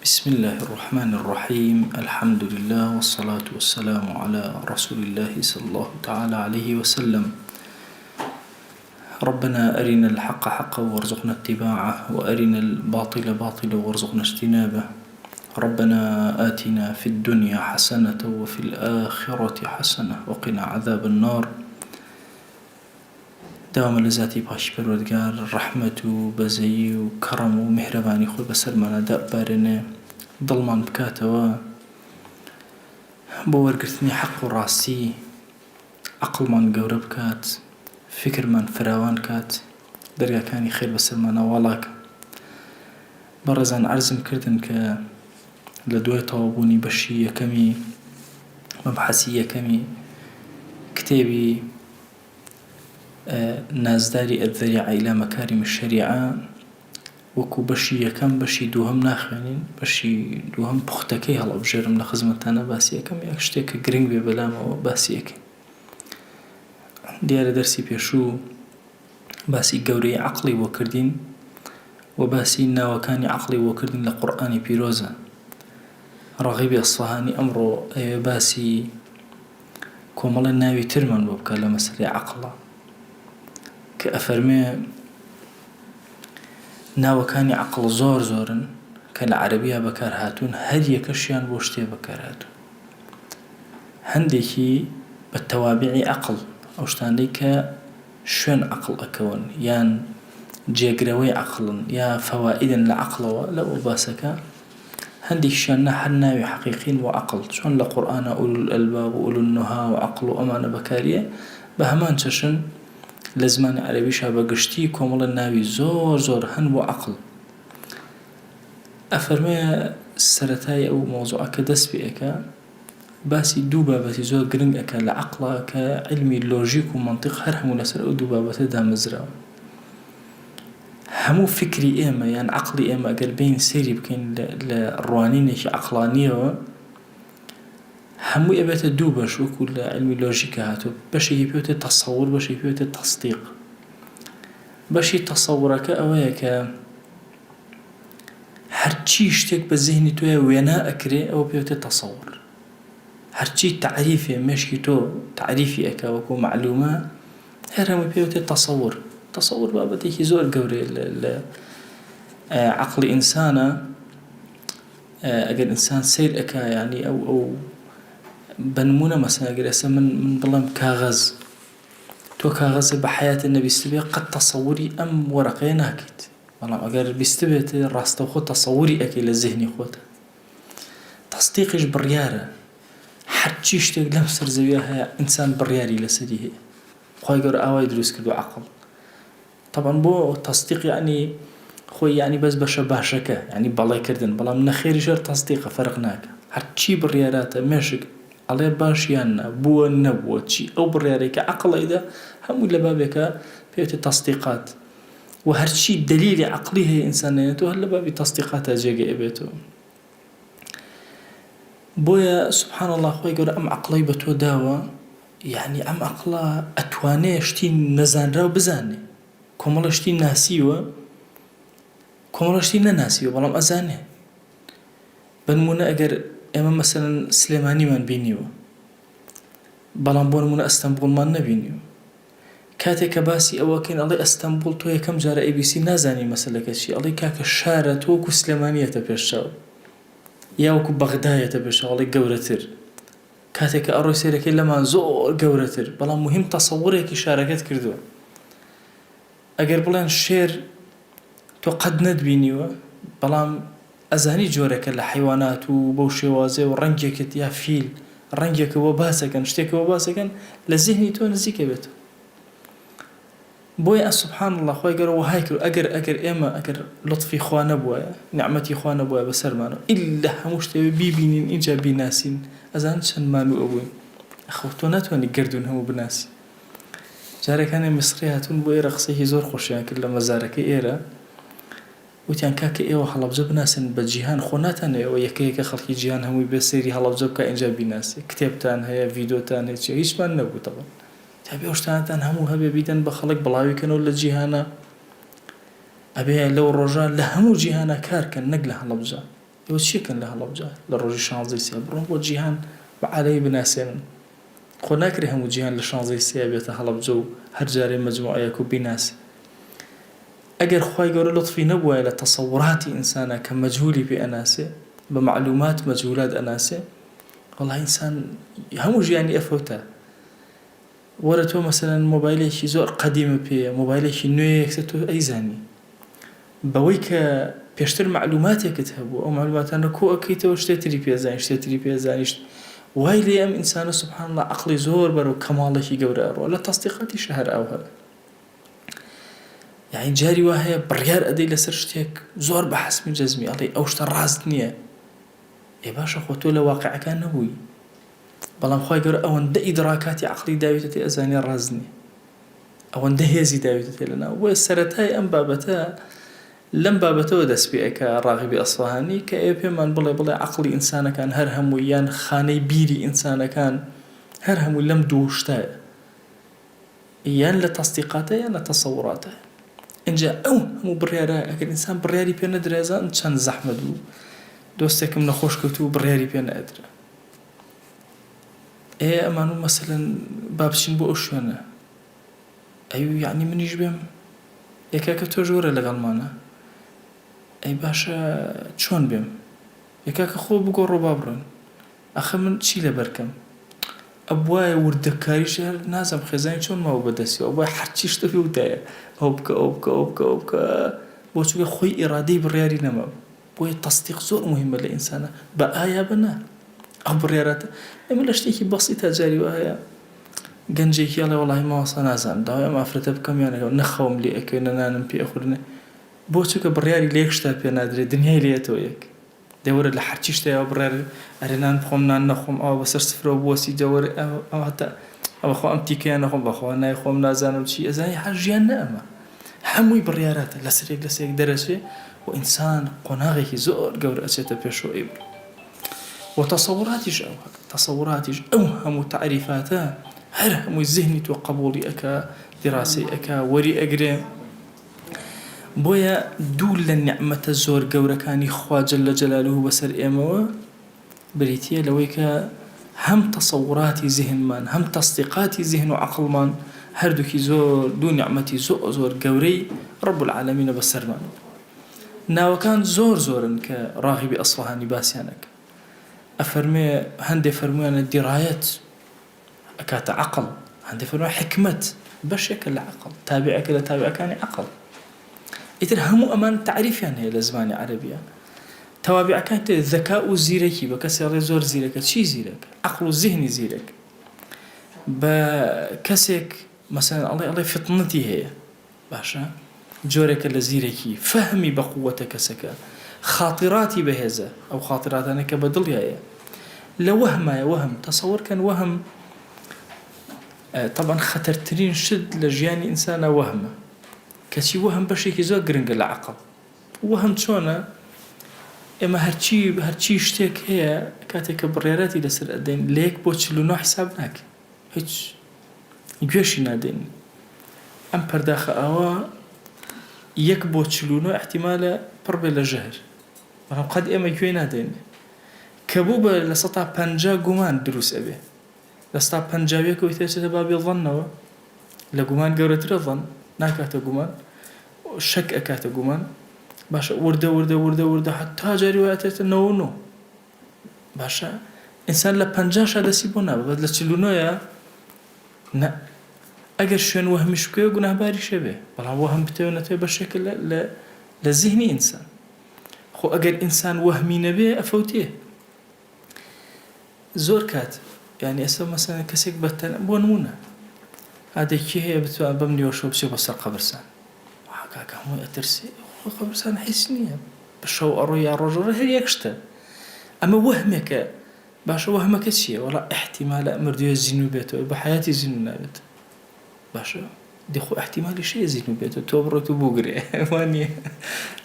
بسم الله الرحمن الرحيم. الحمد لله والصلاة والسلام على رسول الله صلى الله تعالى عليه وسلم. ربنا أرنا الحق حقا وارزقنا اتباعه، وأرنا الباطل باطلا وارزقنا اجتنابه. ربنا آتنا في الدنيا حسنة وفي الآخرة حسنة وقنا عذاب النار. داوم لذاتي باش پروردگار رحمت و بزەیی و کەڕەم و میهرەبانی خۆی بەسەرمانە دابارێنێ، دڵمان بکاتەوە بۆ وەرگرتنی حەق و ڕاستی، عەقڵمان گەورە بکات، فکرمان فراوان کات، دەرگاکانی خێر بەسەرمانە واڵاکە. بەڕێزان عەرزم کردن کە لە دوای تەواوبوونی بەشی یەکەمی مەبحەسی یەکەمی کتێبی نازداری الذەریعە إلى مەکاریم الشەریعە وەکو بەشی یەکەم بەشی دووهەم ناخوێنین، بەشی دووهەم پوختەکەی هەڵەبژێرم لە خزمەتتانە باسی یەکەم یەک شتێک کە گرنگ بێ بەلامەوە باسی یەکەین. دیارە دەرسی پێشوو باسی گەورەی عەقڵی بۆ کردین و باسی ناوەکانی عەقڵی بۆ کردین لە قورئانی پیرۆزە. ڕەغیبی ئەسفەهانی ئەمڕۆ ئەوێ باسی کۆمەڵە ناوی ترمان بۆ بکات لە مەسەلەی عەقڵە کە ئەفەرمێ ناوەکانی عەقڵ زۆر زۆرن کە لە عەرەبییە بەکار هاتوون، هەر یەکەشیان بۆ شتێ بەکار هاتوون. هەندێکی بە تەوابیعی عەقڵ، ئەو شتانەی کە شوێن عەقڵ ئەکەون یان جێگرەوەی عەقڵن یا فەوائیدن لە عەقڵەوە لە ئەو باسەکە، هەندێکیشیان نا هەر ناوی حەقیقین بۆ عەقڵ، چۆن لە قورئانە ئولو الئەلباب و ئولو النوها و عەقڵ و ئەمانە بەکاریە، بە هەمان چەشن لە زمانی عەرەبیشا بەگشتی کۆمەڵە ناوی زۆر زۆر هەن بۆ عەقڵ. ئەفەرمێ سەرەتای ئەو مۆزوعە کە دەست پێ ئەکا باسی دوو بابەتی زۆر گرنگ ئەکا لە عەقڵە کە عیلمی لۆژیک و مەنتیق هەر هەموو لەسەر ئەو دوو بابەتە دامەزراوە. هەموو فکری ئێمە یان عەقڵی ئێمە ئەگەر بین سەیری بکەین لە ڕوانینێکی عەقڵانیەوە، هەمووی ئەبێتە دوو بەش وەکو لە عیلمی لۆژیکە هاتووە. بەشێکی پێوتێ تەسەوور، بەشێکی پێوتێ تەصدیق. بەشی تەسەوورەکە ئەوەیە کە هەرچی شتێک بە زیهنی تۆیە وێنە ئەکرێ ئەوە پێوتێ تەسەوور. هەرچی تعریفێ مێشکی تۆ تعریفی ئەکا وەکو معلومە، هەر هەمووی پێوتێ تەسەوور. تەسەوور بابەتێکی زۆر گەورەیە لە عەقڵی ئینسانە. ئەگەر ئینسان سەیر ئەکا یعنی ئەو بەنمونە مەسەڵەن ئەگەر ئێستا من بڵێم کاغەز، تۆ کاغەزە بە حەیاتت نەبیست بێ قەت تەسەووری ئەم وەرەقەیە ناکەیت، بەڵام ئەگەر بیست بێت ڕاستەوخۆ تەسەووری ئەکەی لە زیهنی خۆتە. تەصدیقیش بڕیارە، هەرچی شتێک لەم سەر زەویە هەیە ئینسان بڕیاری لەسەری هەیە. خۆی گەورە ئاوای دروست کردووە عەقڵ. طبعاً بۆ تەصدیق یعنی خۆی یعنی بەس بەشە باشەکە یعنی بەڵێکردن، بەڵام نەخێری ژەر تەصدیقە فەرق ناکە. هەرچی بڕیاراتە مێشک ئەڵێ باش یان نا، بووە نەبووە چی، ئەو بڕیارەی کە عەقڵەیدا هەمووی لە بابێکە پێوتێ تەصدیقات، و هەرچی دەلیلی عەقڵی هەیە ئینسان نێنێتەوە هەر لە بابی تەصدیقاتە جێگە ئەبێتەوە. بۆیە سوبحان الله خۆی گەورە ئەم عەقڵەی بە تۆ داوە، یعنی ئەم عەقڵە ئەتوانێ شتی نەزانراو بزانێ. کۆمەڵە شتی ناسیوە، کۆمەڵە شتی نەناسیوە بەڵام ئەزانێ. بەنمونە ئەگەر ئێمە مەسەلەن سلێمانیمان بینیوە بەڵام بۆ نمونە ئەستەمبوڵمان نەبینیوە، کاتێک کە باسی ئەوەکەین ئەڵێ ئەستەمبوڵ تۆ یەکەم جارە ABC نازانی مەسەلەکە چی، ئەڵێ کاکە شارە تۆ وەکو سلێمانیەتە پێشچاو یا وەکو بەغدایەتە پێشچاو، ئەڵێ گەورەتر. کاتێک کە ئەڕۆی سەیرەکەی لەمان زۆر گەورەتر، بەڵام مهم تەسەوورێکی شارەکەت کردووە. ئەگەر بڵێن شێر تۆ قەت نەتبینیوە بەڵام ئەزانی جۆرەکە لە حیوانات و بەو شێوازێ و ڕەنگێکت یا فیل ڕەنگێکەوە باسەکەن شتێکەوە باسەکەن لە زیهنی تۆ نزیکە بێتەوە. بۆیە سوبحان الله خۆی گەورە وهای کرد ئەگەر ئێمە ئەگەر لطفی خوا نەبووایە، نعمەتی خوا نەبووایە بەسەرمانەوە، ئیلا هەموو شتێوە بیبینین ئینجا بیناسین، ئەزان چەندمان و ئەبووین. ئەخەو تۆ ناتوانانی گردون هەموو بناسی. جارێکانێ میسری هاتوون بۆ ئێرە قسەیەکی زۆر خۆشیان کرد لە مەزارەکەی ئێرە، وتیان کاکە ئێوە هەڵەبجە بناسن بە جیهان، خۆ ناتانەوە یەکەیەکە خەڵکی جیهان هەمووی بێ سەیری هەڵەبجە بکە ئینجا بیناسی، کتێبتان هەیە، ڤیدۆتان هەیە، چی هیچمان نەبوو تەبەن. تابێ ئەو شتانتان هەموو هەبێ بیدەن بە خەڵک بڵاویکەنەوە لە جیهانە، ئەبێ لەو ڕۆژە لە هەموو جیهانە کارکەن نەک لە هەڵەبجە. ئێوە چیەکەن لە هەڵەبجە لە ڕۆژی 16 بڕۆن بۆ جیهان بەعالەی بناسێنن خۆ ناکرێ هەموو جیهان لە 16 بێتە هەڵەبجە و هەر جارێ مەجموعەیەک و بیناسێ ئەگەر خوای گەورە لطفی نەبووە لە تەسەووراتی ئینسانە کە مەجهولی پێ ئەناسێ بە معلومات مەجهولات ئەناسێ وەڵڵا ئینسان هەموو ژیانی ئەفەوتە وەرە تۆ مەسەلەن مۆبایلێکی زۆر قەدیمە پێیە مۆبایلێکی نوێیەکسە تۆ ئەیزانی بەوەی کە پێشتر معلوماتێکت هەبوو ئەو معلوماتانە کۆ ئەەکەیتەوە شتێتری پێزانیشت شتێتری پێزانیشت وای لێ ئەم ئینسانە سوبحان الله عەقڵی زۆر بەرەو کەماڵێکی گەورە ئەڕۆ لە تەستیقاتی شەهر ئەو هەبە یعنی جاری وا هەیە بڕیار ئەدەی لەسەر شتێک زۆر بە حەسمی جەزمی ئەڵێ ئەو شتە ڕاست نییە ئێ باشە خۆ تۆ لە واقعەکان نەبووی بەڵام خوای گەورە ئەوەندە ئیدراکاتی عەقڵی داویتە تێ ئەزانێ ڕاست نییە ئەوەندە هێزی داویتە تێ لەناو بۆیە سەرەتای ئەم بابەتە لەم بابەتەوە دەست پێ ئەکا ڕاغبی ئەسفەهانی کە ئێوە پێمان بڵێ عەقڵی ئینسانەکان هەر هەموو یان خانەی بیری ئینسانەکان هەر هەموو لەم دوو شتایە یان لە تەستیقاتە یان لە تەسەووراتە اینجا ئەو هەموو بڕیارە ئەگەر ئینسان بڕیاری پێ نەدرێزان چەند زەحمەت بوو دۆستێکم نەخۆش کەوتوو بڕیاری پێ نەئەدرا ئەمان و مەسەلەن با بچین بۆ ئەو شوێنە ئەی یعنی منیش بێم یەکاکە تۆ ژۆرە لەگەڵمانە ئەی باشە چۆن بێم یەکاکە خۆ بگۆڕۆ با بڕۆین ئەخە من چی لەبەرکەم ئەبوایە وردەکاریش هەر نازم خێزانی چۆن ماوە بەدەستیەوە ئەبوایە هەرچی شتە پێ وتایە ئەو بکە ئەو بکە ئەو بکە ئەو بکە بۆ چونکە خۆی ئێرادەی بڕیاری نەماوە بۆیە تەستیق زۆر مهمە لە ئینسانە بە ئایا بەنا ئەو بڕیاراتە ئێمە لە شتێکی بەسیتە جاری وایە گەنجێکی ئەڵێ وەڵاهی ماوەسا نازانم داوای ئەم ئافرەتە بکەم یانەکەم نەخەوم لێ ئەکەوێنە نانم پێ ئەخورنێ بۆ چونکە بڕیاری لە یەک شتا پێ نادرێت دنیای لێتەوە یەک دەوەرە لە هەرچی شتەیە بڕیار ئەرێ نان بخۆم نان نەخۆم ئەوە بەسەر سفرەوە بوەسی دەوەرە ئەو هەتا ئەوە خۆ ئەم تیکەیان نەخۆم بەخوا نای خۆم نازانم چی ئەزانی هەر ژیان نە ئەمە هەمووی بڕیاراتە لەسەرێک لەسەرێک دەرەچێ و ئینسان قۆناغێکی زۆر گەورە ئەچێتە پێشەوە ئێبر و تەسەوراتیش ئەو هەموو تعریفاتە هەر هەمووی زهنی تۆ قبوڵی ئەکا دیراسی ئەکا وەری ئەگرێ بۆیە دوو لە نیعمەتە زۆر گەورەکانی خوا جەلە جەلالوه بەسەر ئێمەوە بریتیە لەوەی کە هەم تەسەوراتی زیهنمان هەم تەستیقاتی زیهن و عەقڵمان هەردووکی زۆر دوو نیعمەتی زۆر گەورەی ڕەب العالەمینە بەسەرمان ناوەکان زۆر زۆرن کە ڕاغبی ئەسفەهانی باسییانەکە ئەفەرمێ هەندێک فەرمویانە دیڕایەت ئەکاتە عەقڵ هەندێک فەرمویان حکمەت بەشێکە لە عەقڵ تابعێکە لە تابعەکانی عەقڵ ئیتر هەموو ئەمان تعریفیان هەیە لە زمانی عەرەبیە تەوابعەکان تێ ذەکا و زیرەکی بە کەسێ ئەڵێ زۆر زیرەکە چی زیرەکە عەقڵ و زیهنی زیرەک بە کەسێک مەسەلەن ئەڵێ فتنەتی هەیە باشە جۆرێکە لە زیرەکی فەهمی بە قووەتە کەسەکە خاطراتی بەهێزە ئەو خاطراتانە کە بە دڵیایە لە وەهمایە وەهم تەسەوەرکەن وەهم طبعا خەتەرترین شت لە ژیانی ئینسانە وەهمە کەچی وەهم بەشێکی زۆر گرنگە لە عەقڵ وەهم چۆنە ئێمە هەرچی شتێک هەیە کاتێک کە بڕیاراتی لەسەر ئەدەین لە 1 بۆ 49 حساب ناکەین هیچ گوێشی نادەین ئەم پەرداخە ئەوە 1 بۆ 49 احتیمالە پڕ بێ لە ژەهر بەڵام قەت ئێمە گوێ نادەین کە بوو بە لە 150 گومان دروست ئەبێ لە 150 تێچێتە بابی ظەنەوە لە گومان گەورەترە ظەن ناکاتە گومان شەک ئەکاتە گومان باشە وردە حتا جاری وایەتێتە 99 باشە ئینسان لە 50 دەسی بۆ نابێت لە 49 نە ئەگەر شوێن وەهمیش بکەوێ گوناهباری شەبێ بەڵام وەهم بتەوێنەتەوێ بەشێکە لە زیهنی ئینسان خۆ ئەگەر ئینسان وەهمی نەبێ ئەفەوتێ زۆر کات یعنی ئێستا مەسەلەن کەسێک بەتەن بۆ نمونە ئادێکی هەیە بتوان بەم نیوەشەوە بچێ بەسەر قەبرستان کاکە هەمووی ئەترسێ قەبرستان هیچ نییە بە شەو ئەڕۆی یا ڕۆژەڕۆ هەر یەک شتە ئەمە وەهمێکە باشە وەهمەکە چییە وەڵا احتیمالە مردوویە زیینو بێتەوە بە حیاتی زیینو نابێت باشە دەخۆ احتیمالی شەیە زیینو بێتەوە تۆ بڕۆیت و بووگرێ وانییە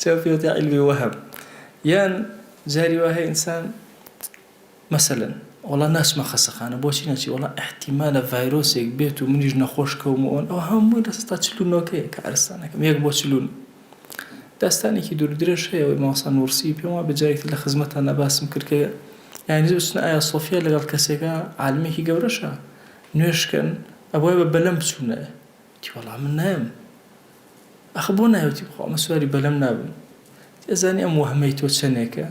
چاو پێوتە عیلمی وەهم یان جاری وا هەیە ئینسان مەسەلەن وەڵا ناسمە خەسەخانە بۆچی نەچی وەڵا احتیمالە ڤایرۆسێک بێت و منیش نەخۆش کەوم ئەوە هەمووی لە 49 کە عەرستانەکەم 1 بۆ 49 داستانێکی دوور درێژ هەیە ئەوەی مامۆستا نوورسی پێم وایە بەجارێکی لە خزمەتانە باسم کرد کە یعنی بچنە ئایا سۆفیا لەگەڵ کەسێکە عالمێکی گەورەشە نوێشکەن ئەوەی بە بەلەم بچوونە تی وەڵام من نایم ئەخە بۆ نایوتی بخۆ ئەمە سواری بەلەم نابم ئەزانی ئەم وەهمەی تۆ چەندێکە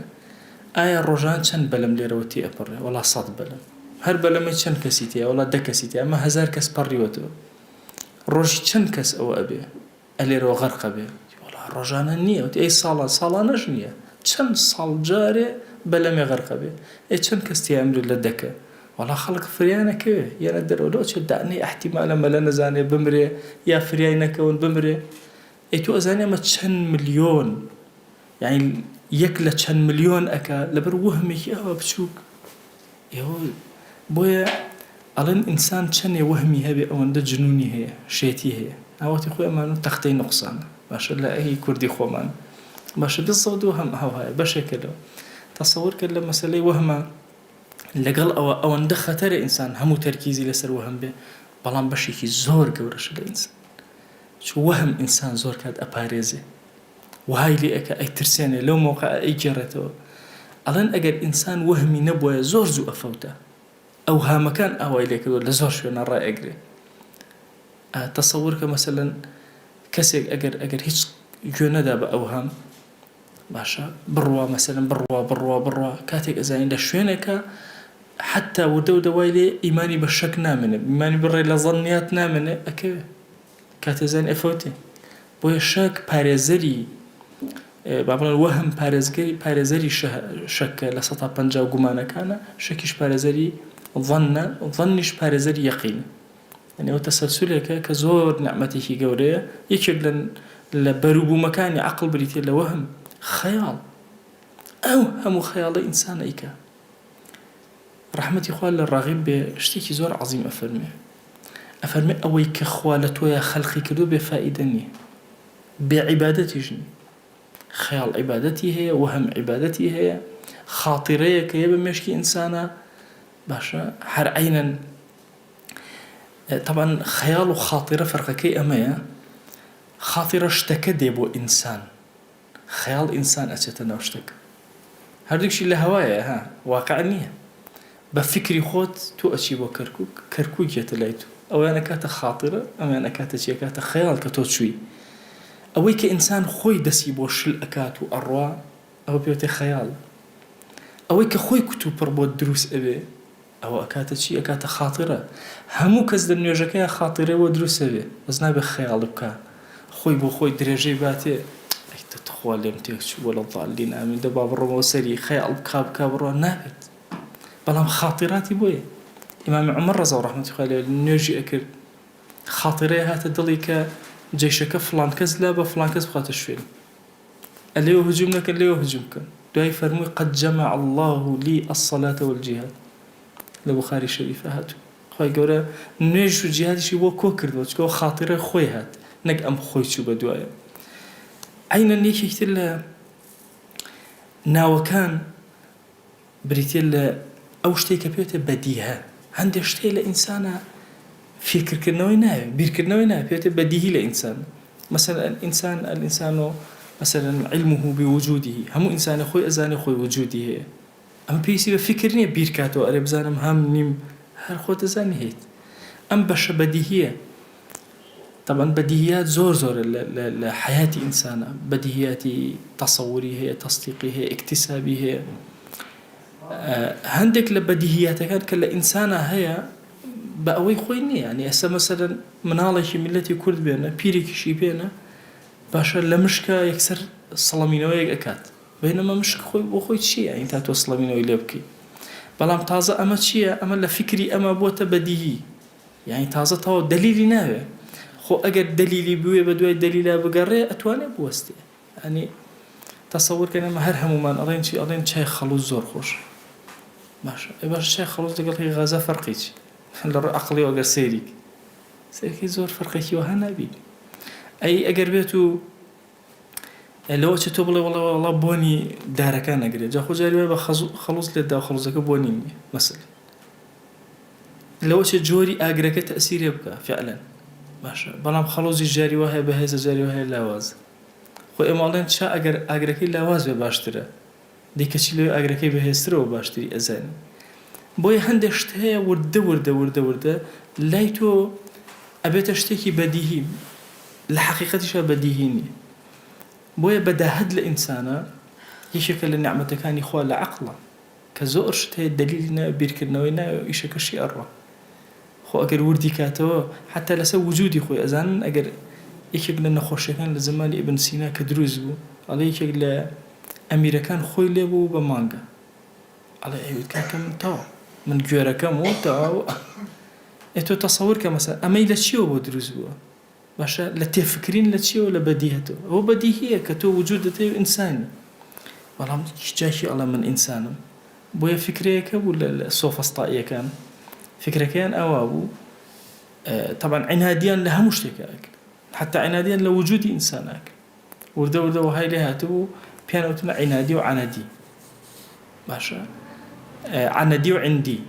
ئایا ڕۆژان چەند بەلەم لێرەوە تی ئەپەڕێ وەڵا 100 بەلەم هەر بەلەمەی چەند کەسی تێ وەڵا 10 کەسی تێ ئەمە 1000 کەس پەڕیوەتەوە ڕۆژی چەند کەس ئەوە ئەبێ ئەلێرەوە غەرقە بێ وەڵا ڕۆژانە نییە وتی ئەی ساڵانەش نییە چەند ساڵ جارێ بەلەمێ غەرقە بێ ئەی چەند کەس تێ ئەمرێت لە دەکە وەڵا خەڵک فریانەکەوێ یانە دەرەوە لەو چێ دانەی ئەحتیمالە مەلە نەزانێ بمرێ یا فریای نەکەون بمرێ ئەی تۆ ئەزانێ ئەمە چەند ملیۆن یعنی یەک لە چەند ملیۆن ئەکا لەبەر وەهمێکی ئەوە بچووک ئێوە بۆیە ئەڵێن ئینسان چەندێ وەهمی هەبێ ئەوەندە جنونی هەیە شێتی هەیە ئاوەتی خۆی ئەمان و تەختەی نوقسانە باشە لە ئەهی کوردی خۆمان باشە 22 هەم هەیە بەشێکە لەوە تەسەوور کرد لە مەسەلەی وەهمە لەگەڵ ئەوە ئەوەندە خەتەرە ئینسان هەموو تەرکیزی لەسەر وەهم بێ بەڵام بەشێکی زۆر گەورەشە لە ئینسان چوو وەهم ئینسان زۆر کات ئەپارێزێ وهای لێ ئەکە ئەیترسێنێ لەو مۆقع ئەیگێڕێتەوە ئەڵێن ئەگەر ئینسان وەهمی نەبووە زۆر زوو ئەفەوتە ئەو هامەکان ئاوای لێ کردووە لە زۆر شوێنە ڕائەگرێ تەسەوور کە مەسەلەن کەسێک ئەگەر هیچ گوێ نەدا بە ئەو هام باشە بڕوا مەسەلەن بڕوا کاتێک ئەزانین لە شوێنێکە حتا وردە دەوای لێ ئیمانی بە شەک نامێنێ ئیمانی بڕێ لە زەنیات نامێنێ ئەکەوێ کاتێزان ئەفەوتێ بۆیە شەک پارێزەری با بڵێن وەهم پارێزەری شەکە لە 150 گومانەکانە شەکیش پارێزەری ظەنیش پارێزەری یەقینە یعنی ئەوە تەسەلسولێکە کە زۆر نعمەتێکی گەورەیە یەکێک لە بەروبوومەکانی عەقڵ بریتێ لە وەهم خەیاڵ ئەو هەموو خەیاڵە ئینسان ئەیکا ڕەحمەتی خوا لە ڕاغب بێ شتێکی زۆر عەزیم ئەفەرمێ ئەوەی کە خوا لە تۆیە خەلقی کردو بێ فائیدە نییە بێ عیبادەتیش نییە خەیاڵ عیبادەتی هەیە وەهم عیبادەتی هەیە خاتیرەیە کە هەیە بە مێشکی ئینسانە باشە هەر عینەن طبعا خەیاڵ و خاتیرە فەرقەکەی ئەمەیە خاتیرە شتەکە دێ بۆ ئینسان خەیاڵ ئینسان ئەچێتە ناو شتەکە هەردووکشی لە هەوایە واقع نییە بە فکری خۆت تۆ ئەچی بۆ کەرکووک گێتە لای تۆ ئەویانە کاتە خاتیرە ئەمیانە کاتە چیە کاتە خەیاڵ کە تۆ چووی ئەوەی کە ئینسان خۆی دەسی بۆ شل ئەکات و ئەڕوا ئەوە پێوتێ خەیاڵ ئەوەی کە خۆی کوتوپڕ بۆ دروست ئەبێ ئەوە ئەکاتە چی ئەکاتە خاتیرە هەموو کەس لە نوێژەکەی خاتیرە بۆ دروست ئەبێ بەس نابێ خەیاڵ بکە خۆی بۆ خۆی درێژەی باتێ خوا لێم تێک چوو وەلە ضالین ئامین دە با بڕۆمەوە سەری خەیاڵ بکا بڕۆ نابێت بەڵام خاتیراتی بۆیە ئیمامی عومەر ڕەزا ڕەحمەتی خوای لێ نوێژی ئەکرد خاتیرەیە هاتە دڵی کە جێشەکە فڵان کەس لا بە فڵان کەس بخاتە شوێن ئەلێوە هجوم نەکەن لێوە هجوم بکەن دوای فەرمووی قد جمع الله لي الصلاة والجهاد لە بوخاری شەریفە هاتوو خوای گەورە نوێژ و جیهادیشی بۆ کۆ کردووە چکە خاتیرە خۆی هات نەک ئەم خۆی چوو بە دوایە عینەن یەکێکتر لە ناوەکان بریتێ لە ئەو شتێکە پێوتە بەدیهە هەندێک شتێ لە ئینسانە فکرکردنەوەی ناوێ بیرکردنەوەی ناوێ پێوتە بەدیهی لە ئینسان مثلا الإنسان مثلا علمه بوجوده هەموو ئینسانە خۆی ئەزانێ خۆی وجودی هەیە ئەمە پێویستی بە فکر نییە بیرکاتەوە ئەرێ بزانم هەم نیم هەر خۆت دەزانی هەیت ئەم بەشە بەدیهیە طبعا بديهيات زور لحياة إنسان بديهيات تصوري هي تصديقي هي اكتسابي هي هندك لبديهيات كان كلا إنسان هي بأوي خويني يعني هسه مثلا مناڵێکی ملەتی کورد بێنە پیرێکیشی بێنە باشە لە مشکە یەکسەر سڵەمینەوەیەک ئەکات بەینەمە مشک خۆی بۆ خۆی چییە ئین تا تۆ سڵەمینەوەی لێ بکەی بەڵام تازە ئەمە چییە ئەمە لە فکری ئەمە بۆتە بەدیهی یعنی تازە تەواو دەلیلی ناوێ خۆ ئەگەر دەلیلی بوێ بە دوای دەلیلا بگەڕێ ئەتوانێ بوەستێ ئەنی تەسەوورکەن ئەمە هەر هەمومان ئەڵێن چی ئەڵێن چای خەڵوز زۆر خۆش باشە باش چای خەڵوز لەگەڵ هی غازە فەرقی چی لە ڕووی عەقڵی ئەگەر سەیریک سەیرەکەی زۆر فەرقێکی وەها نابینی ئەی ئەگەر بێت و لەوە چ تۆ بڵێ وەڵا بۆنی دارەکان نەگرێت جا خۆ جاری وای بە خەڵوز لێتدا خەڵوزەکە بۆنی نییە مەسەلەن لەوە چ جۆری ئاگرەکە تەئسیرێ بکە فعلا باشە بەڵام خەڵوزی جاری وایە بەهێزە جاری وایە لاوازە خۆ ئێماڵێن چا ئەگەر ئاگرەکەی لاواز بێ باشترە دەی کەچی لێ ئاگرەکەی بەهێزترەوە باشتری ئەزانی بۆیە هەندێک شت هەیە وردە لای تۆ ئەبێتە شتێکی بەدیهی لە حەقیقەتیشە بەدیهی نیە بۆیە بەداهەت لە ئینسانە یەکێکە لە نیعمەتەکانی خوا لە عەقڵە کە زۆر شت هەیە دەلیلی نایە بیرکردنەوەی نایە ئیشەکەشی ئەڕوا خۆ ئەگەر وردی کاتەوە حتا لەسەر وجودی خۆی ئەزانن ئەگەر یەکێک لە نەخۆشیەکان لە زمانی ئیبن سینا کە دروست بوو ئەڵێ یەکێک لە ئەمیرەکان خۆی لێ بوو بە مانگە ئەڵێ ئەیوت کاکەم تەواو من گوێرەکەم و تەواو ئێتۆ تەسەور کە مەسەلا ئەمەی لە چیەوە بۆ دروست بووە باشە لە تێفکرین لە چیەوە لە بەدیهەتەوە ئەوە بەدیهیە کە تۆ وجودت هەیە ئینسانی بەڵام جاکی ئەڵێ من ئینسانم بۆیە فکرەیەکە بوو لە سۆفەستائیەکان فکرەکەیان ئەوا بوو طبعا عنادیان لە هەموو شتێکە ئەکرد حتى عنادیان لە وجودی ئینسان ئەکرد وردە وهای لێ هاتبوو پێیان وتنە عنادی و عنەدی باشە عنەدی و عندی